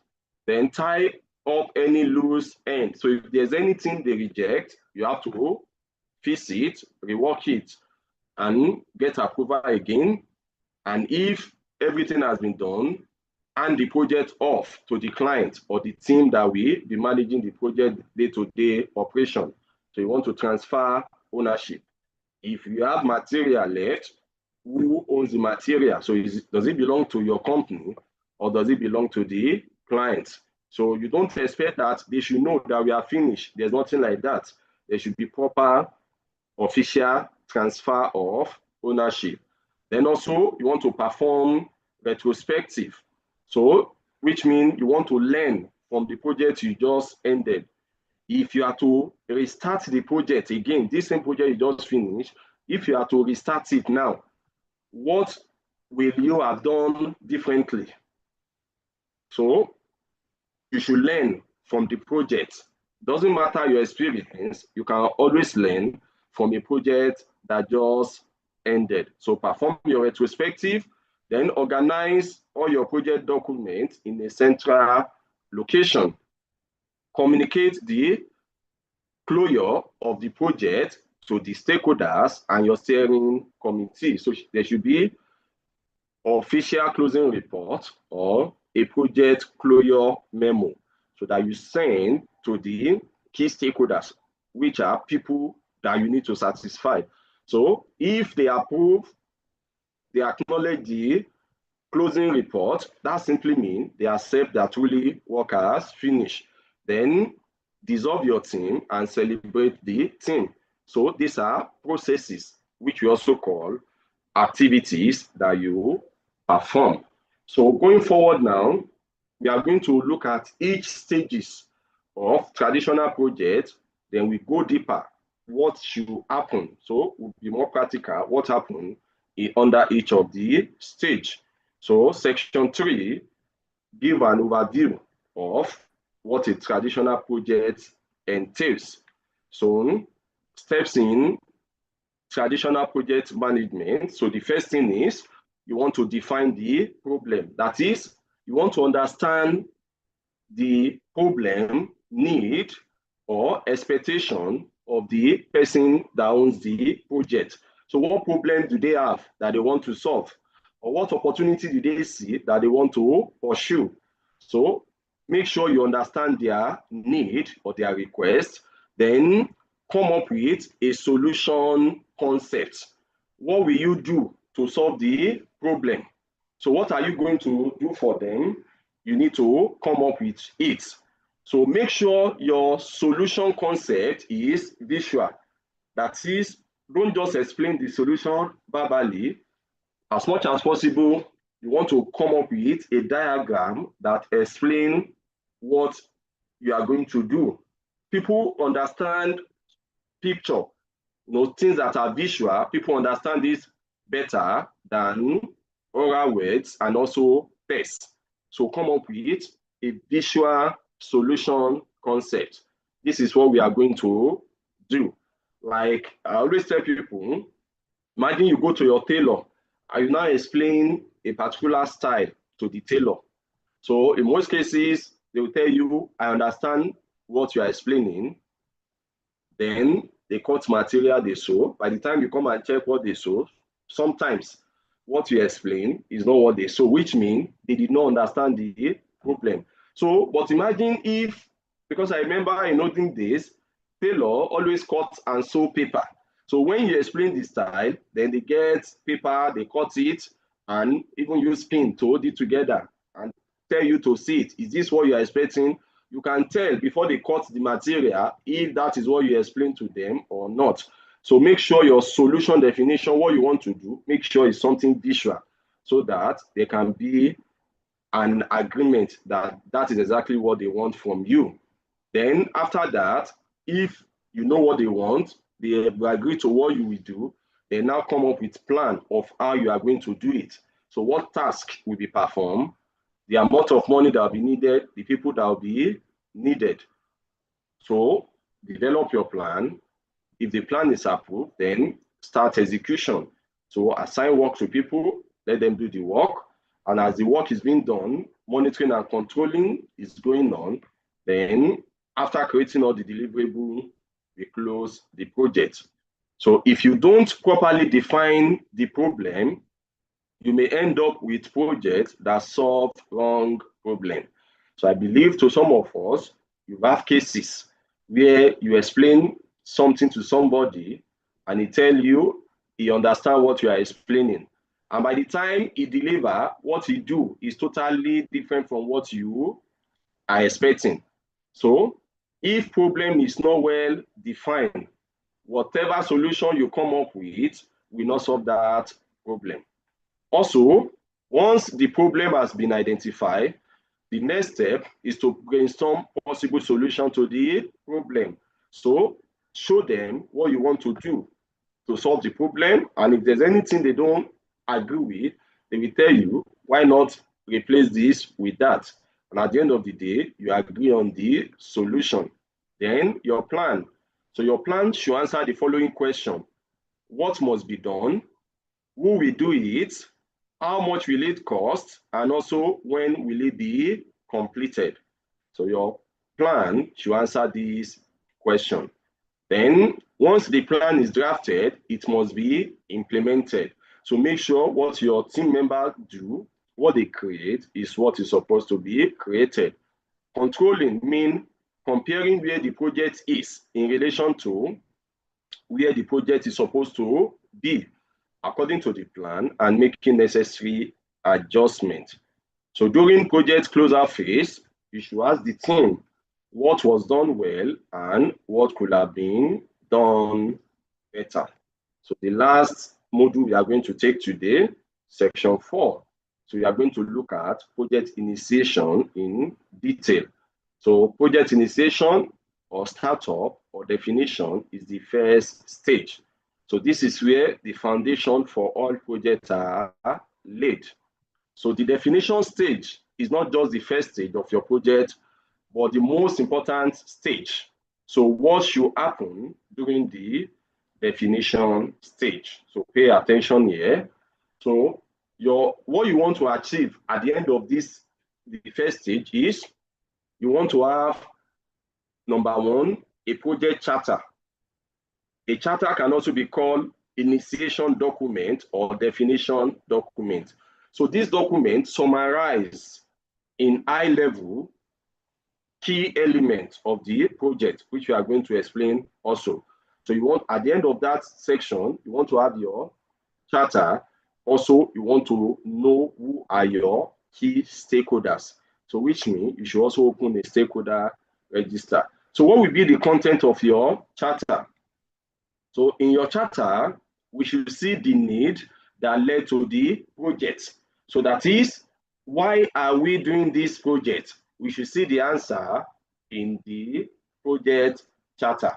then tie up any loose end. So if there's anything they reject, you have to fix it, rework it, and get approval again. And if everything has been done, hand the project off to the client or the team that will be managing the project day-to-day operation. So you want to transfer ownership. If you have material left, who owns the material? So does it belong to your company or does it belong to the client? So you don't expect that they should know that we are finished. There's nothing like that. There should be proper official transfer of ownership. Then also you want to perform retrospective. So which means you want to learn from the project you just ended. If you are to restart the project again, this same project you just finished, if you are to restart it now, what will you have done differently? So you should learn from the project. Doesn't matter your experience, you can always learn from a project that just ended. So perform your retrospective, then organize all your project documents in a central location. Communicate the closure of the project to the stakeholders and your steering committee. So there should be official closing report or a project closure memo so that you send to the key stakeholders, which are people that you need to satisfy. So if they approve, they acknowledge the closing report, that simply means they accept that really work has finished. Then dissolve your team and celebrate the team. So these are processes which we also call activities that you perform. So going forward now, we are going to look at each stages of traditional project, then we go deeper. What should happen? So we'll be more practical. What happened under each of the stage. So section 3, give an overview of what a traditional project entails. So steps in traditional project management. So the first thing is you want to define the problem. That is, you want to understand the problem, need, or expectation of the person that owns the project. So what problem do they have that they want to solve? Or what opportunity do they see that they want to pursue? So make sure you understand their need or their request, then come up with a solution concept. What will you do to solve the problem? So what are you going to do for them? You need to come up with it. So make sure your solution concept is visual. That is, don't just explain the solution verbally. As much as possible, you want to come up with a diagram that explains what you are going to do. People understand picture, things that are visual, people understand this better than oral words and also text. So come up with a visual solution concept. This is what we are going to do. Like I always tell people, imagine you go to your tailor and you now explain a particular style to the tailor. So in most cases, they will tell you, I understand what you are explaining. Then they cut material they sew. By the time you come and check what they sew, sometimes what you explain is not what they sew, which means they did not understand the problem. So, but imagine if, because I remember in olden days, tailor always cut and sew paper. So when you explain the style, then they get paper, they cut it, and even use pin to hold it together and tell you to see it. Is this what you are expecting? You can tell before they cut the material if that is what you explain to them or not. So make sure your solution definition, what you want to do, make sure it's something visual so that there can be an agreement that that is exactly what they want from you. Then after that, if you know what they want, they agree to what you will do, they now come up with plan of how you are going to do it. So what task will be performed, the amount of money that will be needed, the people that will be needed. So develop your plan. If the plan is approved, then start execution. So assign work to people, let them do the work. And as the work is being done, monitoring and controlling is going on. Then after creating all the deliverable, we close the project. So if you don't properly define the problem, you may end up with projects that solve wrong problem. So I believe to some of us, you have cases where you explain something to somebody and he tell you he understand what you are explaining. And by the time he deliver, what he do is totally different from what you are expecting. So if problem is not well defined, whatever solution you come up with will not solve that problem. Also, once the problem has been identified, the next step is to brainstorm possible solution to the problem. So show them what you want to do to solve the problem. And if there's anything they don't agree with, they will tell you, why not replace this with that? And at the end of the day, you agree on the solution. Then your plan. So your plan should answer the following question. What must be done? Who will do it? How much will it cost? And also, when will it be completed? So your plan should answer this question. Then, once the plan is drafted, it must be implemented. So make sure what your team members do, what they create, is what is supposed to be created. Controlling means comparing where the project is in relation to where the project is supposed to be according to the plan and making necessary adjustments. So during project closeout phase, you should ask the team what was done well and what could have been done better. So the last module we are going to take today, section 4. So we are going to look at project initiation in detail. So project initiation or startup or definition is the first stage. So this is where the foundation for all projects are laid. So the definition stage is not just the first stage of your project, but the most important stage. So what should happen during the definition stage? So pay attention here. So what you want to achieve at the end of the first stage is you want to have, number one, a project charter. A charter can also be called initiation document or definition document. So this document summarizes in high level key elements of the project, which we are going to explain also. So you want, at the end of that section, you want to have your charter. Also, you want to know who are your key stakeholders. So which means you should also open a stakeholder register. So what will be the content of your charter? So in your charter, we should see the need that led to the project. So that is, why are we doing this project? We should see the answer in the project charter.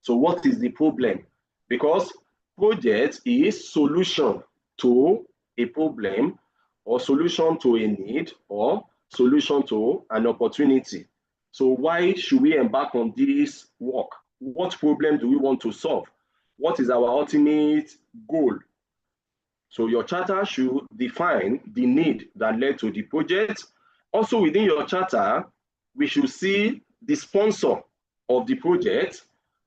So what is the problem? Because project is solution to a problem or solution to a need or solution to an opportunity. So why should we embark on this work? What problem do we want to solve? What is our ultimate goal? So your charter should define the need that led to the project. Also within your charter, we should see the sponsor of the project,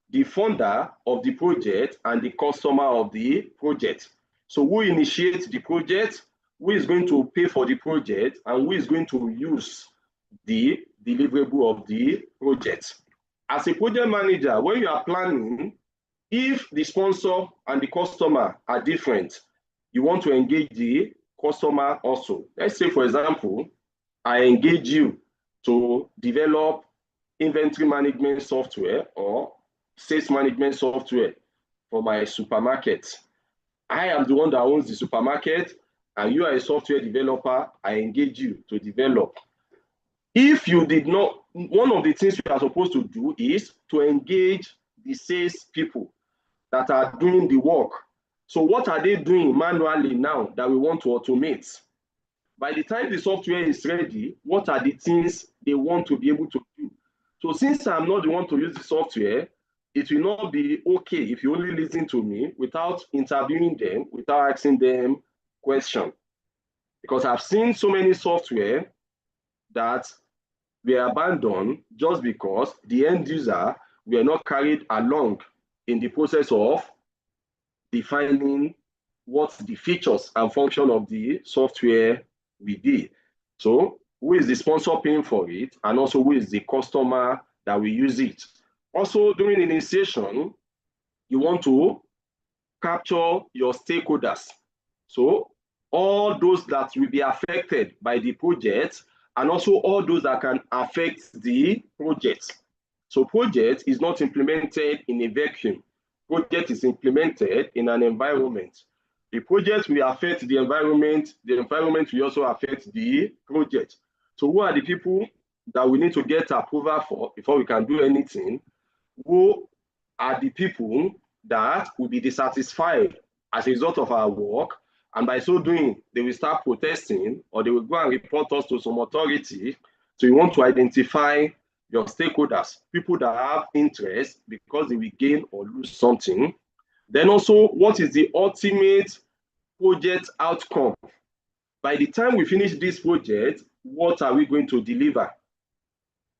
the funder of the project, and the customer of the project. So who initiates the project, who is going to pay for the project, and who is going to use the deliverable of the project. As a project manager, when you are planning, if the sponsor and the customer are different, you want to engage the customer also. Let's say, for example, I engage you to develop inventory management software or sales management software for my supermarket. I am the one that owns the supermarket, and you are a software developer. I engage you to develop. If you did not, one of the things you are supposed to do is to engage the sales people that are doing the work. So what are they doing manually now that we want to automate? By the time the software is ready, what are the things they want to be able to do? So since I'm not the one to use the software, it will not be okay if you only listen to me without interviewing them, without asking them questions. Because I've seen so many software that were abandoned just because the end user were not carried along in the process of defining what the features and function of the software will be. So who is the sponsor paying for it, and also who is the customer that will use it. Also, during initiation, you want to capture your stakeholders. So all those that will be affected by the project, and also all those that can affect the project. So project is not implemented in a vacuum. Project is implemented in an environment. The project will affect the environment will also affect the project. So who are the people that we need to get approval for before we can do anything? Who are the people that will be dissatisfied as a result of our work, and by so doing, they will start protesting, or they will go and report us to some authority. So you want to identify your stakeholders, people that have interest because they will gain or lose something. Then also, what is the ultimate project outcome? By the time we finish this project, what are we going to deliver?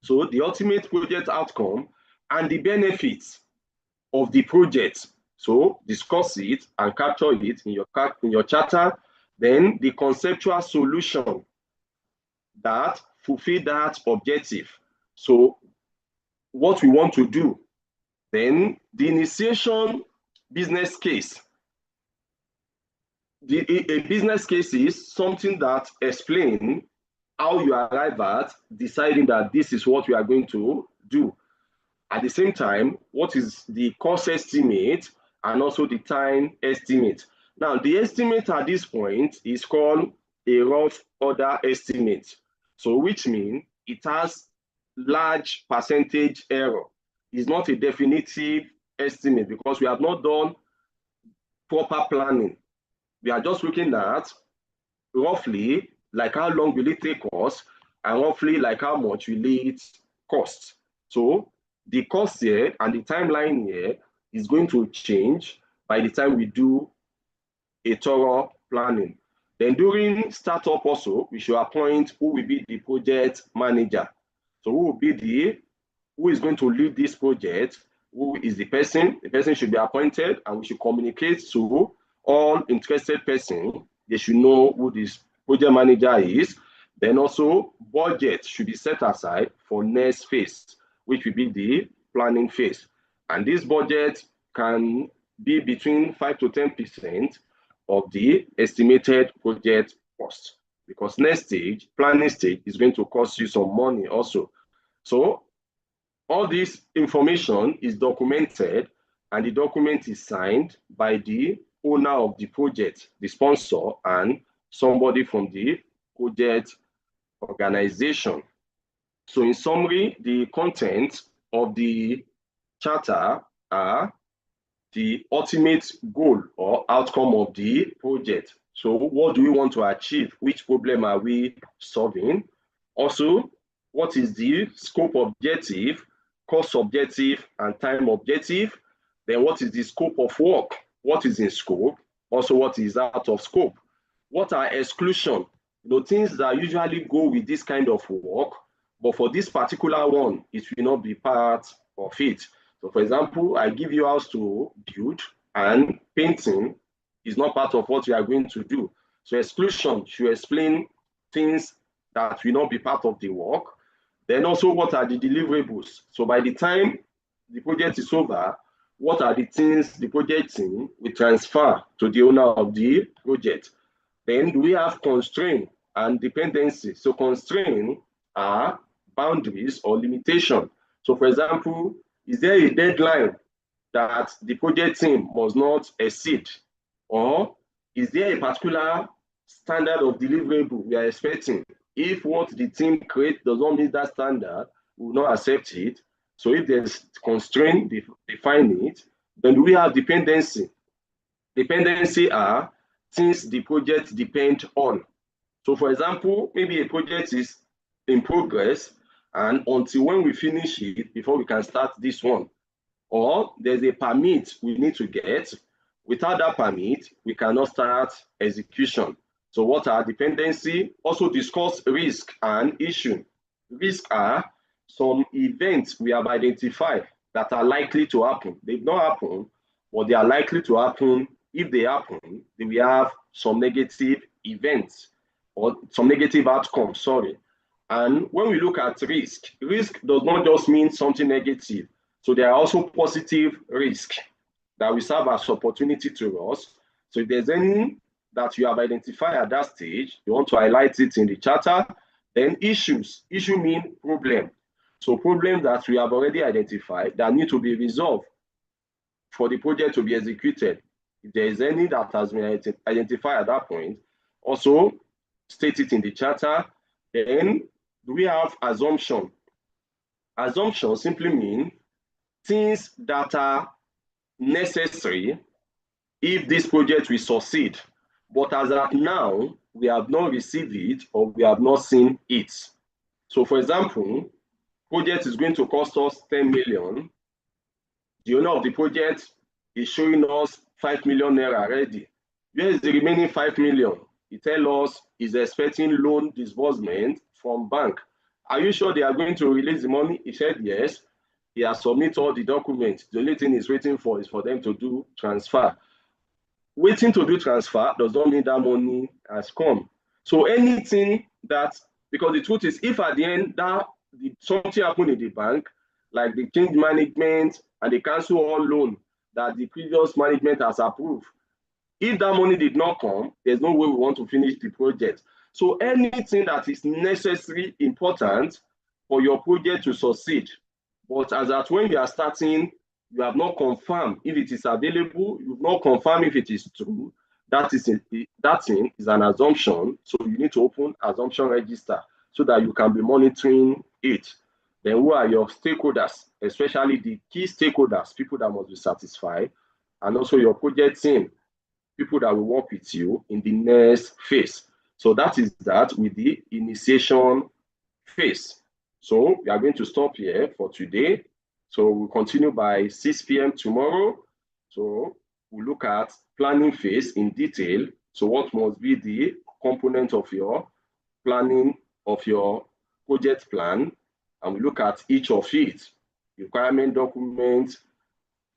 So the ultimate project outcome and the benefits of the project. So discuss it and capture it in your charter. Then the conceptual solution that fulfill that objective. So what we want to do. Then the initiation business case. A business case is something that explains how you arrive at deciding that this is what we are going to do. At the same time, what is the cost estimate and also the time estimate? Now, the estimate at this point is called a rough order estimate. So, which means it has large percentage error. It's not a definitive estimate because we have not done proper planning. We are just looking at roughly like how long will it take us, and roughly like how much will it cost. So the cost here and the timeline here is going to change by the time we do a thorough planning. Then during startup also, we should appoint who will be the project manager. So who is going to lead this project? Who is the person? The person should be appointed, and we should communicate to all interested persons. They should know who this project manager is. Then also budget should be set aside for next phase, which will be the planning phase. And this budget can be between 5 to 10% of the estimated project cost, because next stage, planning stage, is going to cost you some money also. So all this information is documented, and the document is signed by the owner of the project, the sponsor, and somebody from the project organization. So in summary, the content of the charter are the ultimate goal or outcome of the project. So what do we want to achieve? Which problem are we solving? Also, what is the scope objective, cost objective, and time objective? Then what is the scope of work? What is in scope? Also, what is out of scope? What are exclusion? Things that usually go with this kind of work, but for this particular one, it will not be part of it. So for example, I give you house to build, and painting is not part of what you are going to do. So exclusion should explain things that will not be part of the work. Then also, what are the deliverables? So by the time the project is over, what are the things the project team will transfer to the owner of the project? Then do we have constraint and dependency? So constraint are boundaries or limitation. So for example, is there a deadline that the project team must not exceed? Or is there a particular standard of deliverable we are expecting? If what the team creates does not meet that standard, we will not accept it. So if there's constraint, define it. Then do we have dependency? Dependency are things the project depend on. So for example, maybe a project is in progress, and until when we finish it, before we can start this one. or there's a permit we need to get. Without that permit, we cannot start execution. So what are dependency? Also discuss risk and issue. Risk are some events we have identified that are likely to happen. They've not happened, but they are likely to happen. If they happen, then we have some negative events or some negative outcomes, sorry. And when we look at risk, risk does not just mean something negative. So there are also positive risk that will serve as opportunity to us. So if there's any that you have identified at that stage, you want to highlight it in the charter. Then issues. Issue mean problem. So problems that we have already identified that need to be resolved for the project to be executed. If there is any that has been identified at that point, also state it in the charter. Then we have assumption. Assumption simply means things that are necessary if this project will succeed. But as of now, we have not received it or we have not seen it. So for example, project is going to cost us 10 million. The owner of the project is showing us 5 million naira already. Where is the remaining 5 million? He tells us he's expecting loan disbursement from bank. Are you sure they are going to release the money? He said yes. He has submitted all the documents. The only thing he's waiting for is for them to do transfer. Waiting to do transfer does not mean that money has come. So anything that, because the truth is, if at the end that something happened in the bank, like the change management and they cancel all loan that the previous management has approved, if that money did not come, there's no way we want to finish the project. So anything that is necessary, important for your project to succeed, but as at when you are starting, you have not confirmed if it is available, you've not confirmed if it is true, that thing is an assumption. So you need to open assumption register so that you can be monitoring it. Then who are your stakeholders, especially the key stakeholders, people that must be satisfied, and also your project team, people that will work with you in the next phase. So that is that with the initiation phase. So we are going to stop here for today. So we'll continue by 6 p.m. tomorrow. So we'll look at planning phase in detail. So what must be the component of your planning of your project plan? And we look at each of it: requirement document,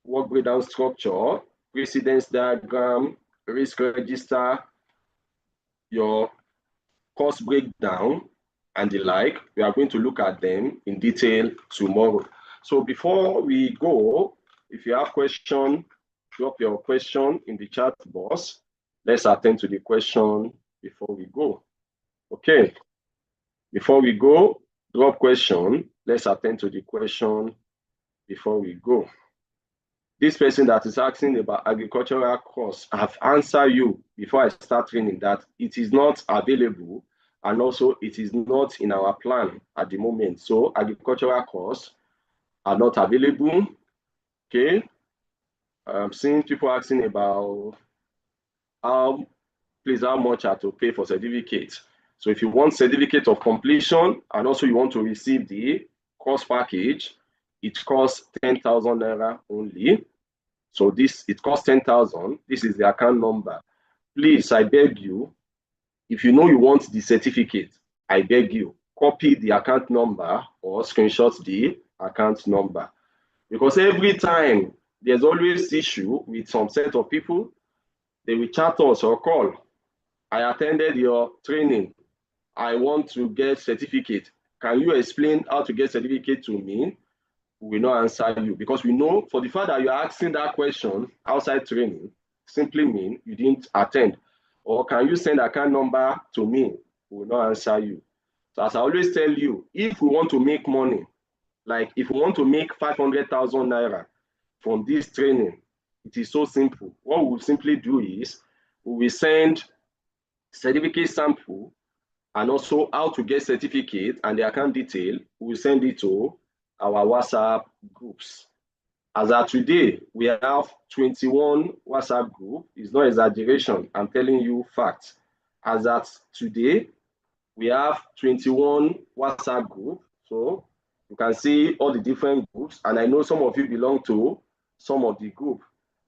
work breakdown structure, precedence diagram, risk register, your cost breakdown, and the like. We are going to look at them in detail tomorrow. So before we go, if you have question, drop your question in the chat box. Let's attend to the question before we go. Okay. Before we go, drop question. Let's attend to the question before we go. This person that is asking about agricultural course, I have answered you before I start training that it is not available, and also it is not in our plan at the moment. So agricultural course are not available. Okay. I'm seeing people asking about how much are to pay for certificate. So if you want certificate of completion and also you want to receive the course package, it costs 10,000 naira only. So it costs 10,000. This is the account number. Please, I beg you, if you know you want the certificate, I beg you, copy the account number or screenshot the account number. Because every time there's always issue with some set of people, they will chat us or call. I attended your training. I want to get certificate. Can you explain how to get certificate to me? We will not answer you, because we know for the fact that you're asking that question outside training simply mean you didn't attend. Or can you send account number to me? We will not answer you. So as I always tell you, if we want to make money, like if we want to make 500,000 naira from this training, it is so simple. What we will simply do is we will send certificate sample and also how to get certificate and the account detail. We will send it to our WhatsApp groups. As of today, we have 21 WhatsApp group. It's not exaggeration. I'm telling you facts. As of today, we have 21 WhatsApp group. So you can see all the different groups. And I know some of you belong to some of the group.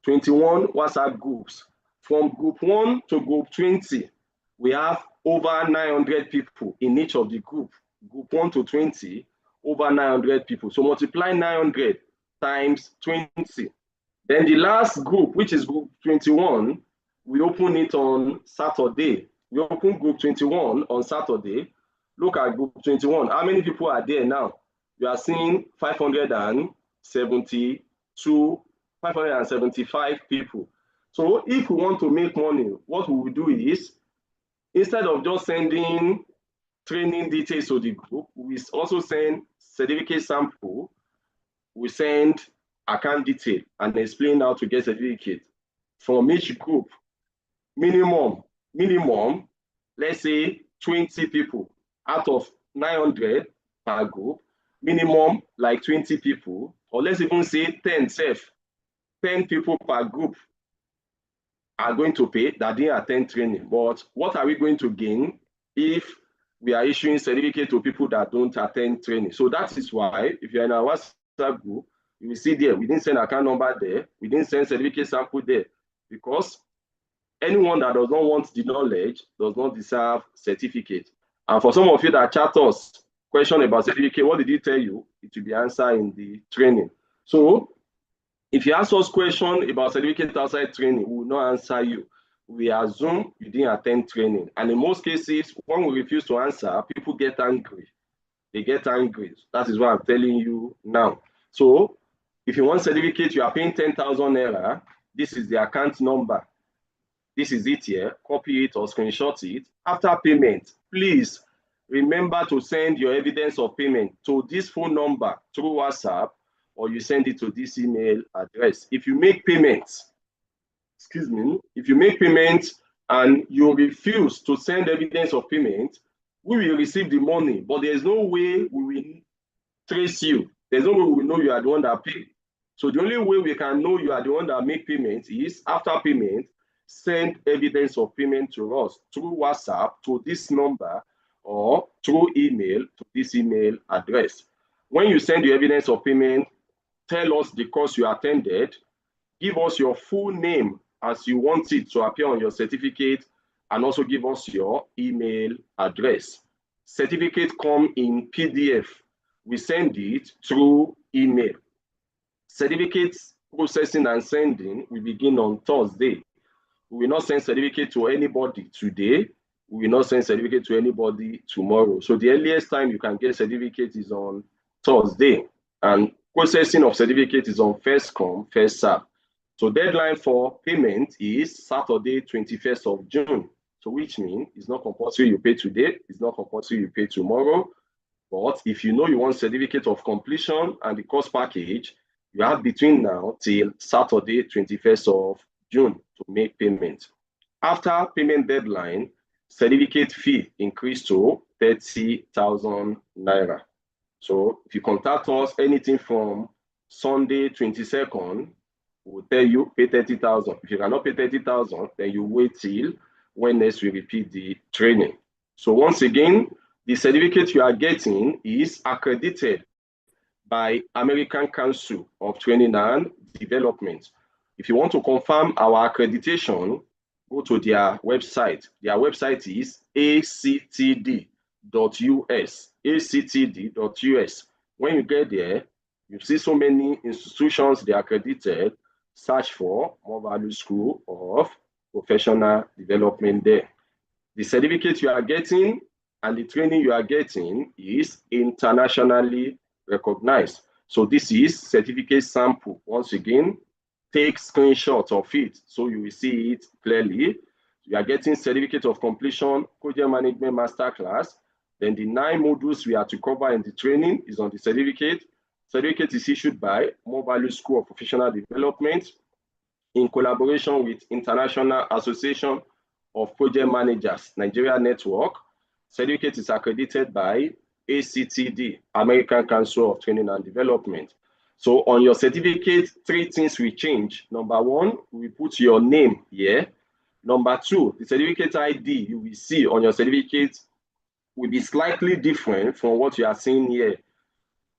21 WhatsApp groups. From group 1 to group 20, we have over 900 people in each of the group. Group 1 to 20, over 900 people. So multiply 900 times 20. Then the last group, which is group 21, we open it on Saturday. We open group 21 on Saturday. Look at group 21. How many people are there now? You are seeing 572, 575 people. So if we want to make money, what we will do is, instead of just sending training details to the group, we also send certificate sample, we send account detail and explain how to get certificate from each group. Minimum, let's say 20 people out of 900 per group, minimum like 20 people, or let's even say 10 people per group are going to pay that didn't attend training. But what are we going to gain if we are issuing certificate to people that don't attend training? So that is why, if you're in our WhatsApp group, you will see there, we didn't send account number there, we didn't send certificate sample there, because anyone that does not want the knowledge does not deserve certificate. And for some of you that chat us question about certificate, what did he tell you? It will be answered in the training. So if you ask us question about certificate outside training, we will not answer you. We assume you didn't attend training. And in most cases, when we refuse to answer, people get angry. They get angry. That is what I'm telling you now. So if you want certificate, you are paying 10,000 naira. This is the account number. This is it here. Copy it or screenshot it. After payment, please remember to send your evidence of payment to this phone number through WhatsApp, or you send it to this email address. If you make payments, if you make payments and you refuse to send evidence of payment, we will receive the money, but there's no way we will trace you. There's no way we will know you are the one that paid. So the only way we can know you are the one that make payment is after payment, send evidence of payment to us through WhatsApp to this number or through email to this email address. When you send your evidence of payment, tell us the course you attended, give us your full name as you want it to appear on your certificate, and also give us your email address. Certificate come in PDF. We send it through email. Certificates processing and sending will begin on Thursday. We will not send certificate to anybody today. We will not send certificate to anybody tomorrow. So the earliest time you can get certificate is on Thursday. And processing of certificate is on first come, first serve. So deadline for payment is Saturday, 21st of June. So which means it's not compulsory you pay today, it's not compulsory you pay tomorrow. But if you know you want certificate of completion and the course package, you have between now till Saturday, 21st of June to make payment. After payment deadline, certificate fee increased to 30,000 naira. So if you contact us anything from Sunday 22nd, we'll tell you pay 30,000. If you cannot pay 30,000, then you wait till when next we repeat the training. So once again, the certificate you are getting is accredited by American Council of Training and Development. If you want to confirm our accreditation, go to their website. Their website is actd.us, actd.us. When you get there, you see so many institutions they are accredited. Search for More Value School of Professional Development there. The certificate you are getting and the training you are getting is internationally recognized. So this is certificate sample. Once again, take screenshots of it so you will see it clearly. You are getting certificate of completion, project management masterclass. Then the 9 modules we are to cover in the training is on the certificate. Certificate is issued by More Value School of Professional Development in collaboration with International Association of Project Managers, Nigeria Network. Certificate is accredited by ACTD, American Council of Training and Development. So on your certificate, 3 things will change. Number 1, we put your name here. Number 2, the certificate ID you will see on your certificate will be slightly different from what you are seeing here.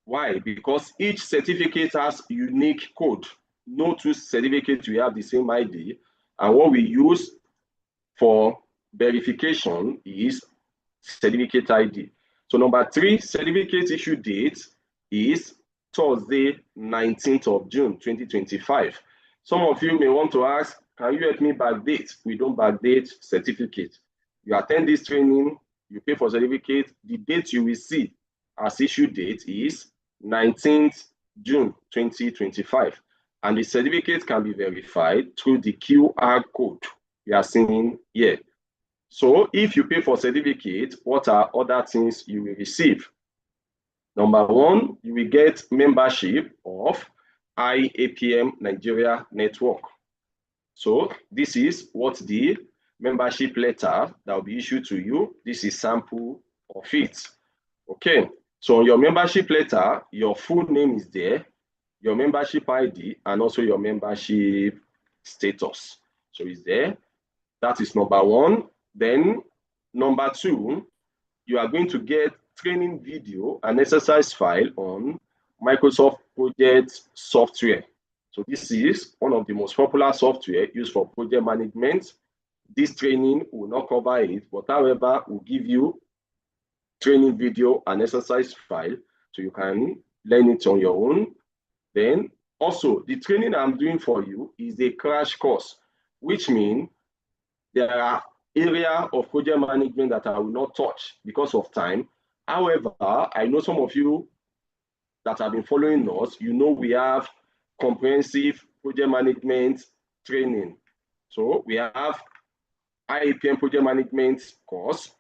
Why? Because each certificate has unique code. no two certificates will have the same ID. And what we use for verification is certificate ID. So number 3, certificate issue date is Thursday, 19th of June, 2025. Some of you may want to ask, can you help me backdate? We don't backdate certificate. You attend this training, you pay for certificate, the date you will see as issue date is 19th June 2025. And the certificate can be verified through the QR code you are seeing here. So if you pay for certificate, what are other things you will receive? Number 1, you will get membership of IAPM Nigeria Network. So this is what the membership letter that will be issued to you. This is sample of it. Okay, so on your membership letter, your full name is there, your membership ID, and also your membership status. So it's there. That is number 1. Then number 2, you are going to get training video and exercise file on Microsoft Project software. So this is one of the most popular software used for project management. This training will not cover it, but however, will give you training video and exercise file so you can learn it on your own. Then also, the training I'm doing for you is a crash course, which means there are areas of project management that I will not touch because of time. However, I know some of you that have been following us, you know we have comprehensive project management training. So we have IAPM project management course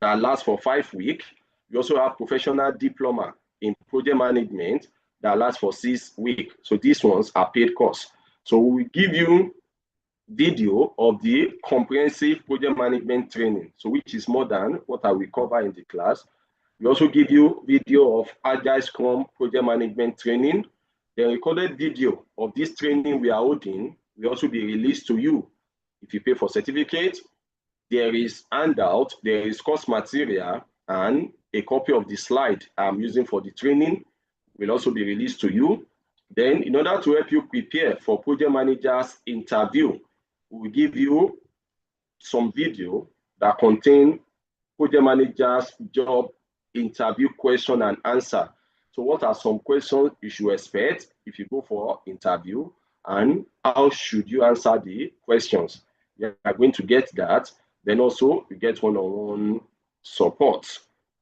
that lasts for 5 weeks. We also have professional diploma in project management that lasts for 6 weeks. So these ones are paid course. So we give you video of the comprehensive project management training, so which is more than what I will cover in the class. We also give you video of Agile Scrum project management training. The recorded video of this training we are holding will also be released to you. If you pay for certificate, there is handout, there is course material, and a copy of the slide I'm using for the training will also be released to you. Then, in order to help you prepare for project managers interview, we will give you some video that contain project managers job interview question and answer. So what are some questions you should expect if you go for interview, and how should you answer the questions? You are going to get that. Then also you get one-on-one support.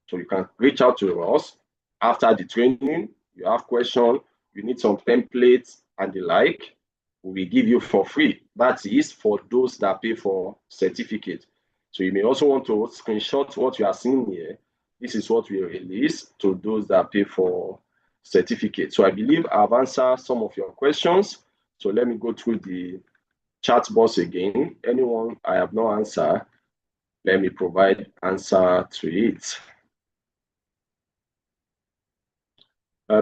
So you can reach out to us after the training. You have questions, you need some templates and the like, we will give you for free. That is for those that pay for certificate. So you may also want to screenshot what you are seeing here. This is what we release to those that pay for certificate. So I believe I've answered some of your questions. So let me go through the chat box again. Anyone I have not answered, let me provide answer to it.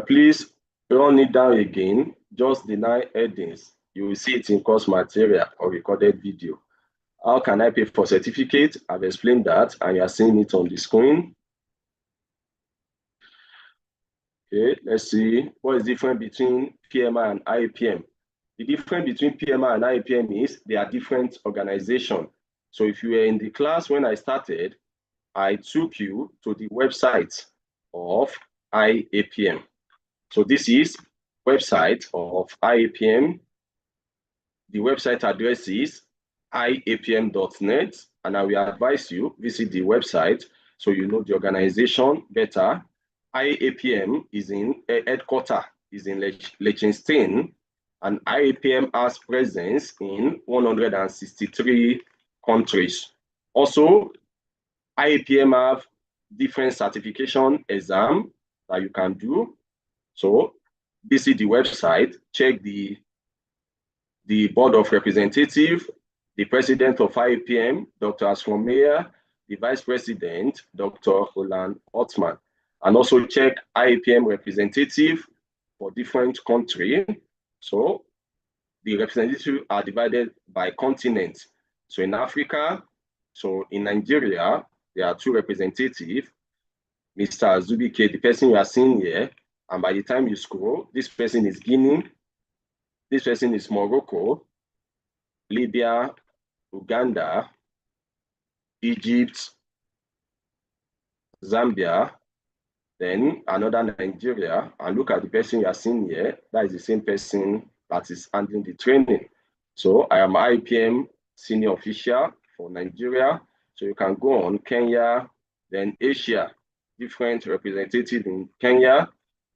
Please run it down again. Just deny headings. You will see it in course material or recorded video. How can I pay for certificate? I've explained that, and you are seeing it on the screen. Okay, let's see. What is the difference between PMI and IAPM? The difference between PMI and IAPM is they are different organizations. So if you were in the class when I started, I took you to the website of IAPM. So this is website of IAPM. The website address is iapm.net, and I will advise you visit the website so you know the organization better. IAPM is in headquarters is in Liechtenstein, and IAPM has presence in 163 countries. Also, IAPM have different certification exam that you can do. So visit the website, check the board of representatives, the president of IAPM, Dr. Asron Meyer, the vice president, Dr. Roland Ottman, and also check IAPM representative for different countries. So the representatives are divided by continent. So in Africa, so in Nigeria, there are 2 representatives, Mr. Zubike, the person you are seeing here, and by the time you scroll, this person is Guinea. This person is Morocco, Libya, Uganda, Egypt, Zambia, then another Nigeria, and look at the person you are seeing here. That is the same person that is handling the training. So I am IPM senior official for Nigeria. So you can go on Kenya, then Asia, different representative in Kenya,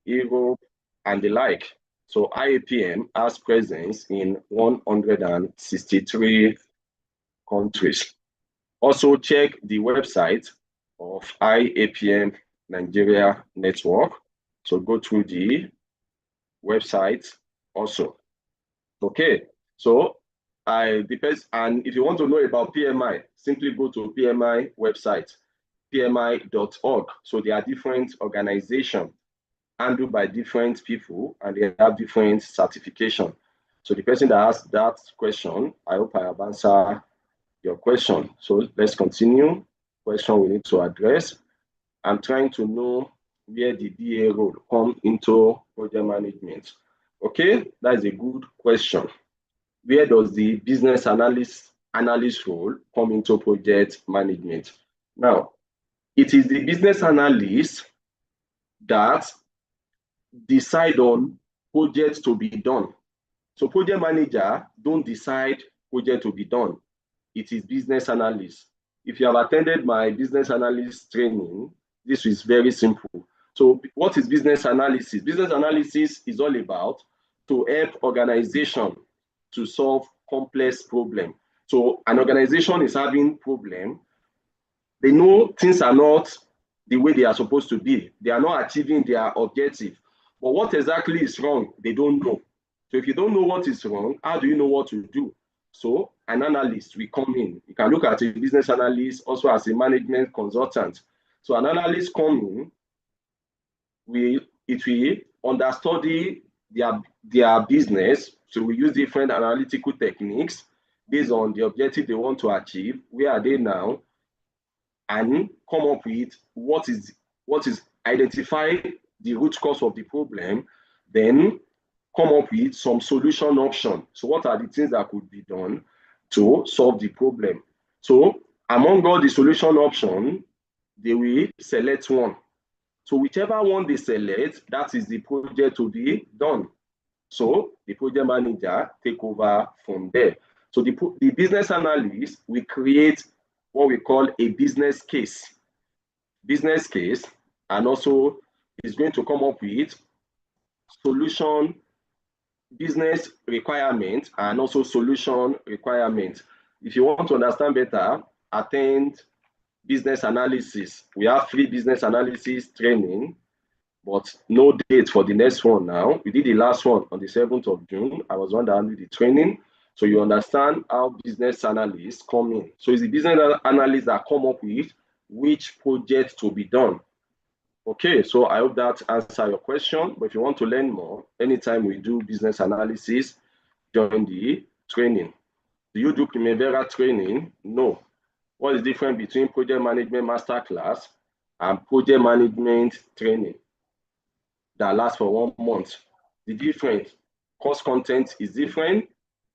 Europe, and the like. So IAPM has presence in 163 countries. Also check the website of IAPM Nigeria Network. So go through the website also. Okay, so I depends, and if you want to know about PMI, simply go to PMI website, pmi.org. So there are different organizations handled by different people, and they have different certification. So the person that asked that question, I hope I have answered your question. So let's continue. Question we need to address. I'm trying to know where the DA role come into project management. Okay, that is a good question. Where does the business analyst role come into project management? Now, it is the business analyst that decide on projects to be done. So project manager don't decide project to be done. It is business analyst. If you have attended my business analyst training, this is very simple. So what is business analysis? Business analysis is all about to help organization to solve complex problem. So an organization is having problem. They know things are not the way they are supposed to be. They are not achieving their objective. But what exactly is wrong, they don't know. So if you don't know what is wrong, how do you know what to do? So an analyst will come in. You can look at a business analyst also as a management consultant. So an analyst come in, it will understudy their business. So we use different analytical techniques based on the objective they want to achieve. Where are they now? And come up with what is identify the root cause of the problem, then come up with some solution option. So what are the things that could be done to solve the problem? So among all the solution options, they will select one. So whichever one they select, that is the project to be done. So the project manager take over from there. So the business analyst will create what we call a business case. Business case, and also is going to come up with solution, business requirement, and also solution requirement. If you want to understand better, attend business analysis. We have free business analysis training, but no date for the next one now. We did the last one on the 7th of June. I was one that handled the training. So you understand how business analysts come in. So it's the business analysts that come up with which project to be done. Okay, so I hope that answers your question. But if you want to learn more, anytime we do business analysis, join the training. Do you do Primavera training? No. What is the difference between project management masterclass and project management training that lasts for 1 month? The difference, course content is different,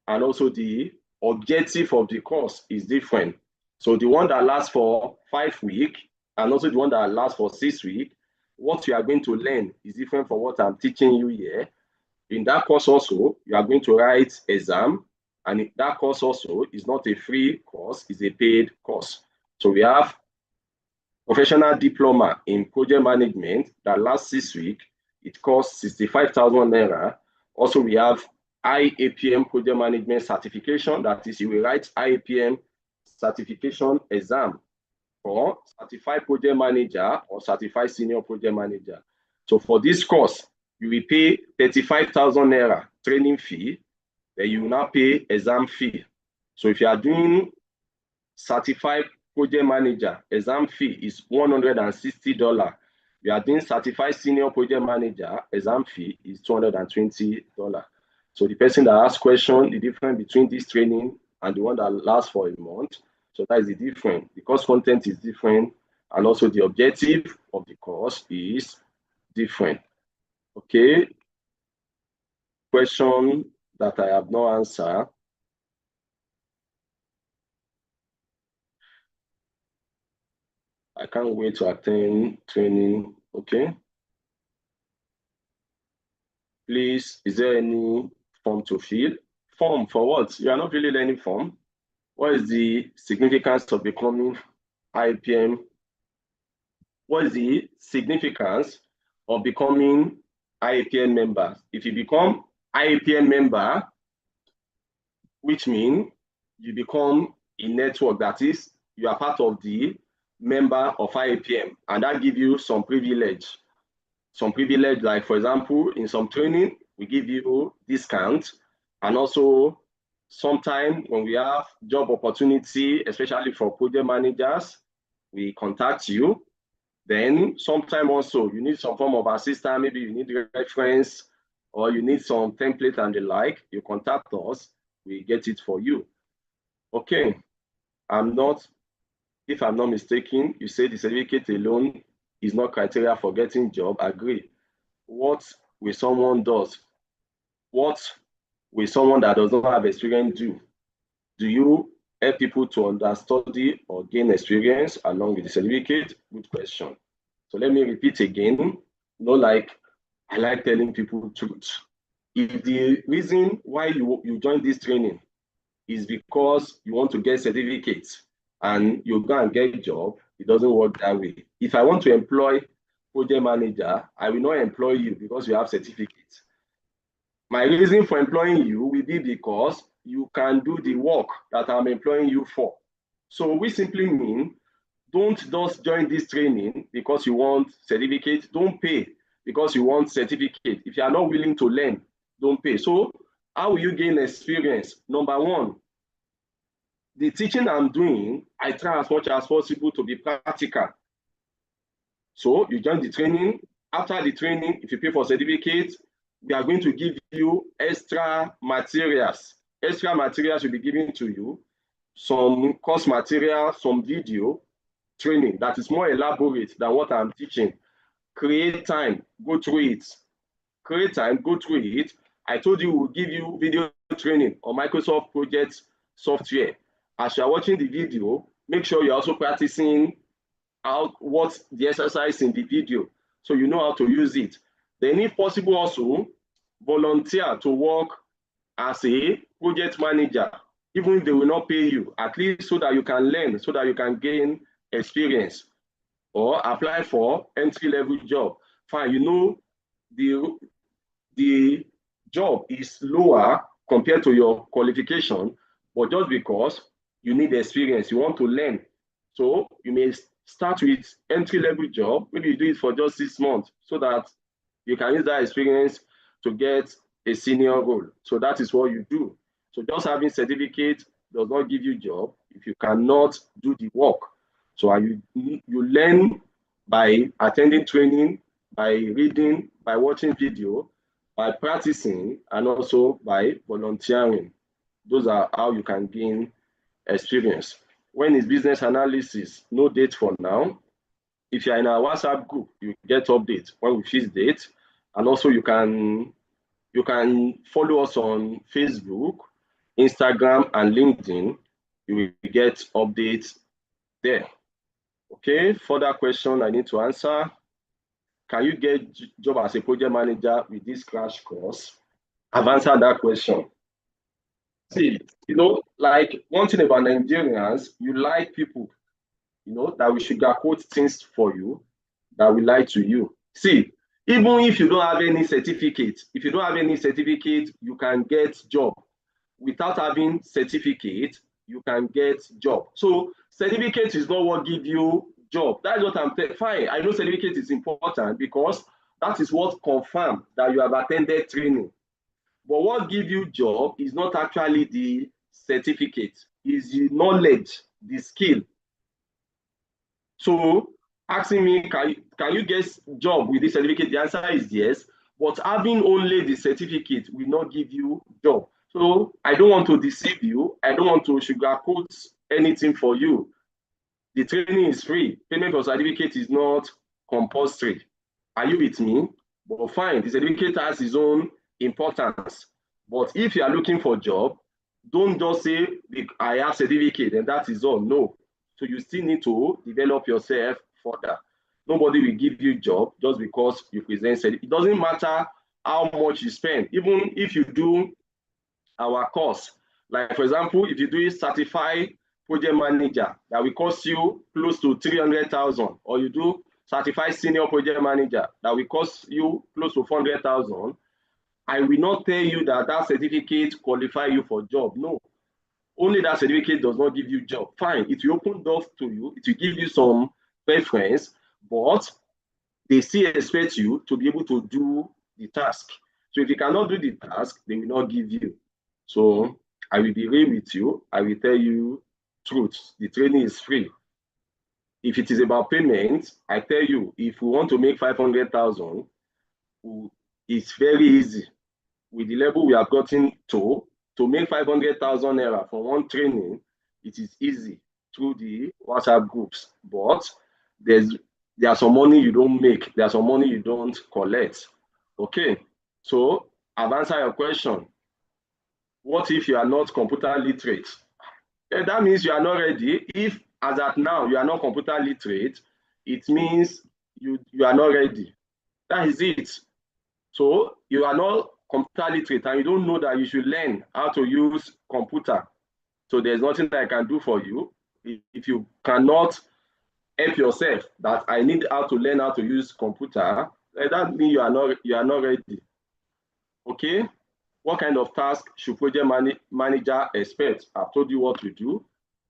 and also the objective of the course is different. So the one that lasts for 5 weeks and also the one that lasts for 6 weeks, what you are going to learn is different from what I'm teaching you here. In that course also, you are going to write exam, and that course also is not a free course, it's a paid course. So we have professional diploma in project management that lasts 6 weeks. It costs 65,000 naira. Also, we have IAPM project management certification. That is, you will write IAPM certification exam for certified project manager or certified senior project manager. So for this course, you will pay 35,000 naira training fee. Then you will now pay exam fee. So if you are doing certified project manager, exam fee is $160. You are doing certified senior project manager, exam fee is $220. So the person that asks question, the difference between this training and the one that lasts for a month, so that is the difference. The course content is different, and also the objective of the course is different. Okay. Question that I have not answered. I can't wait to attend training. Okay. Please, is there any form to fill? Form for what? You are not really learning form. What is the significance of becoming IPM? What is the significance of becoming IAPN member? If you become IAPN member, which means you become a network, that is, you are part of the member of IAPM, and that gives you some privilege. Some privilege, like for example, in some training, we give you discount, and also sometimes when we have job opportunity, especially for project managers, we contact you. Then sometime also you need some form of assistance, maybe you need reference or you need some template and the like, you contact us, we get it for you. Okay, if I'm not mistaken, you say the certificate alone is not criteria for getting job. Agree. What will someone does? What will someone that does not have experience do? Do you help people to understudy or gain experience along with the certificate? Good question. So let me repeat again. Like I like telling people truth. If the reason why you join this training is because you want to get certificates and you go and get a job, it doesn't work that way. If I want to employ project manager, I will not employ you because you have certificates. My reason for employing you will be because you can do the work that I'm employing you for. So we simply mean don't just join this training because you want certificate. Don't pay because you want certificate. If you are not willing to learn, don't pay. So how will you gain experience? Number one, the teaching I'm doing, I try as much as possible to be practical. So you join the training. After the training, if you pay for certificate, we are going to give you extra materials. Extra materials will be given to you. Some course material, some video training that is more elaborate than what I'm teaching. Create time, go through it. Create time, go through it. I told you we'll give you video training on Microsoft Project software. As you are watching the video, make sure you're also practicing out what's the exercise in the video so you know how to use it. Then if possible also volunteer to work as a project manager, even if they will not pay you, at least so that you can learn, so that you can gain experience, or apply for entry-level job. Fine, you know the job is lower compared to your qualification, but just because you need experience, you want to learn. So you may start with entry-level job, maybe you do it for just 6 months so that you can use that experience to get a senior role. So that is what you do. So just having certificate does not give you job if you cannot do the work. So you learn by attending training, by reading, by watching video, by practicing, and also by volunteering. Those are how you can gain experience. When is business analysis? No date for now. If you're in our WhatsApp group, you get updates when we fix date. And also you can follow us on Facebook, Instagram, and LinkedIn. You will get updates there. Okay, further question I need to answer. Can you get job as a project manager with this crash course? I've answered that question. See, like one thing about Nigerians, you like people, that we sugarcoat things for you, that we lie to you. See, even if you don't have any certificate, you can get job. Without having certificate, you can get job. So certificate is not what give you job. That's what I'm saying. Fine, I know certificate is important because that is what confirm that you have attended training. But what give you job is not actually the certificate, is the knowledge, the skill. So asking me, can you get job with this certificate? The answer is yes, but having only the certificate will not give you job. So I don't want to deceive you. I don't want to sugarcoat anything for you. The training is free. Payment for certificate is not compulsory. Are you with me? But fine, the certificate has its own importance. But if you are looking for a job, don't just say, I have certificate and that is all. No. So you still need to develop yourself further. Nobody will give you a job just because you present certificate. It doesn't matter how much you spend. Even if you do our course, like for example, if you do a certified project manager, that will cost you close to 300,000, or you do certified senior project manager, that will cost you close to 400,000. I will not tell you that that certificate qualify you for job. No, only that certificate does not give you job. Fine, it will open doors to you, it will give you some preference, but they still expect you to be able to do the task. So if you cannot do the task, they will not give you. So I will be real with you. I will tell you truth. The training is free. If it is about payment, I tell you, if we want to make 500,000, it's very easy. With the level we have gotten to make 500,000 naira for one training, it is easy through the WhatsApp groups. But there's some money you don't make, there's some money you don't collect. Okay, so I've answered your question. What if you are not computer literate? That means you are not ready. If as at now you are not computer literate, it means you are not ready. That is it. So you are not computer literate and you don't know that you should learn how to use computer. So there's nothing that I can do for you. If you cannot help yourself that I need how to learn how to use computer, that means you are not ready. Okay? What kind of task should project manager expect? I've told you what to do.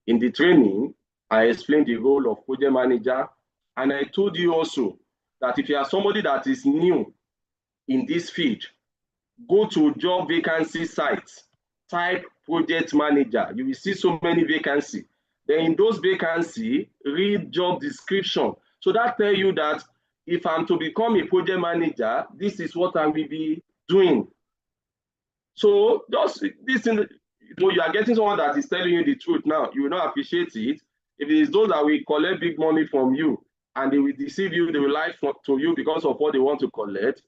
In the training, I explained the role of project manager, and I told you also that if you are somebody that is new in this field, go to job vacancy sites, type project manager. You will see so many vacancies. Then in those vacancies, read job description. So that tells you that if I'm to become a project manager, this is what I will be doing. So just this thing, you are getting someone that is telling you the truth now. You will not appreciate it. If it is those that will collect big money from you and they will deceive you, they will lie to you because of what they want to collect,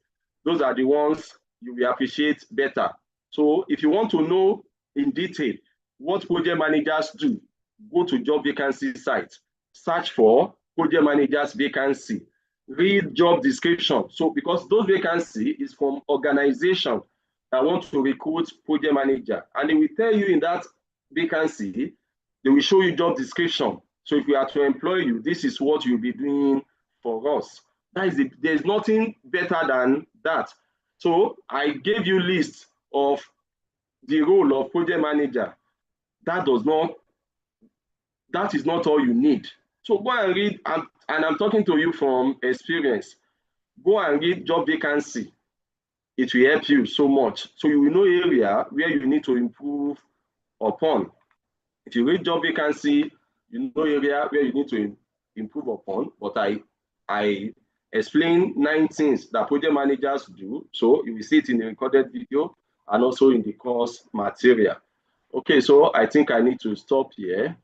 those are the ones you will appreciate better. So if you want to know in detail what project managers do, go to job vacancy site, search for project managers vacancy, read job description. So because those vacancy is from organization that want to recruit project manager, and they will tell you in that vacancy, they will show you job description. So if we are to employ you, this is what you'll be doing for us. That is it. There's nothing better than that. So I gave you list of the role of project manager. That is not all you need. So go and read, and I'm talking to you from experience. Go and read job vacancy. It will help you so much. So you will know area where you need to improve upon. If you read job vacancy, you know area where you need to improve upon. But I explain 9 things that project managers do. So you will see it in the recorded video and also in the course material. Okay, so I think I need to stop here.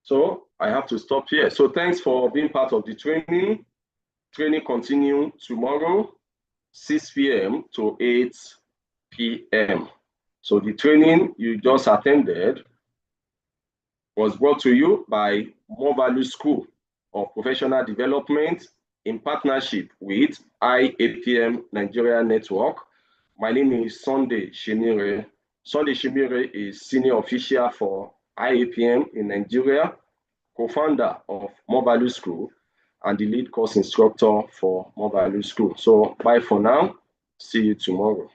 So I have to stop here. So thanks for being part of the training. Training continue tomorrow, 6 p.m. to 8 p.m. So the training you just attended was brought to you by More Value School of Professional Development in partnership with IAPM Nigeria Network. My name is Sunday Shimire. Sunday Shimire is senior official for IAPM in Nigeria, co-founder of More Value School, and the lead course instructor for More Value School. So bye for now. See you tomorrow.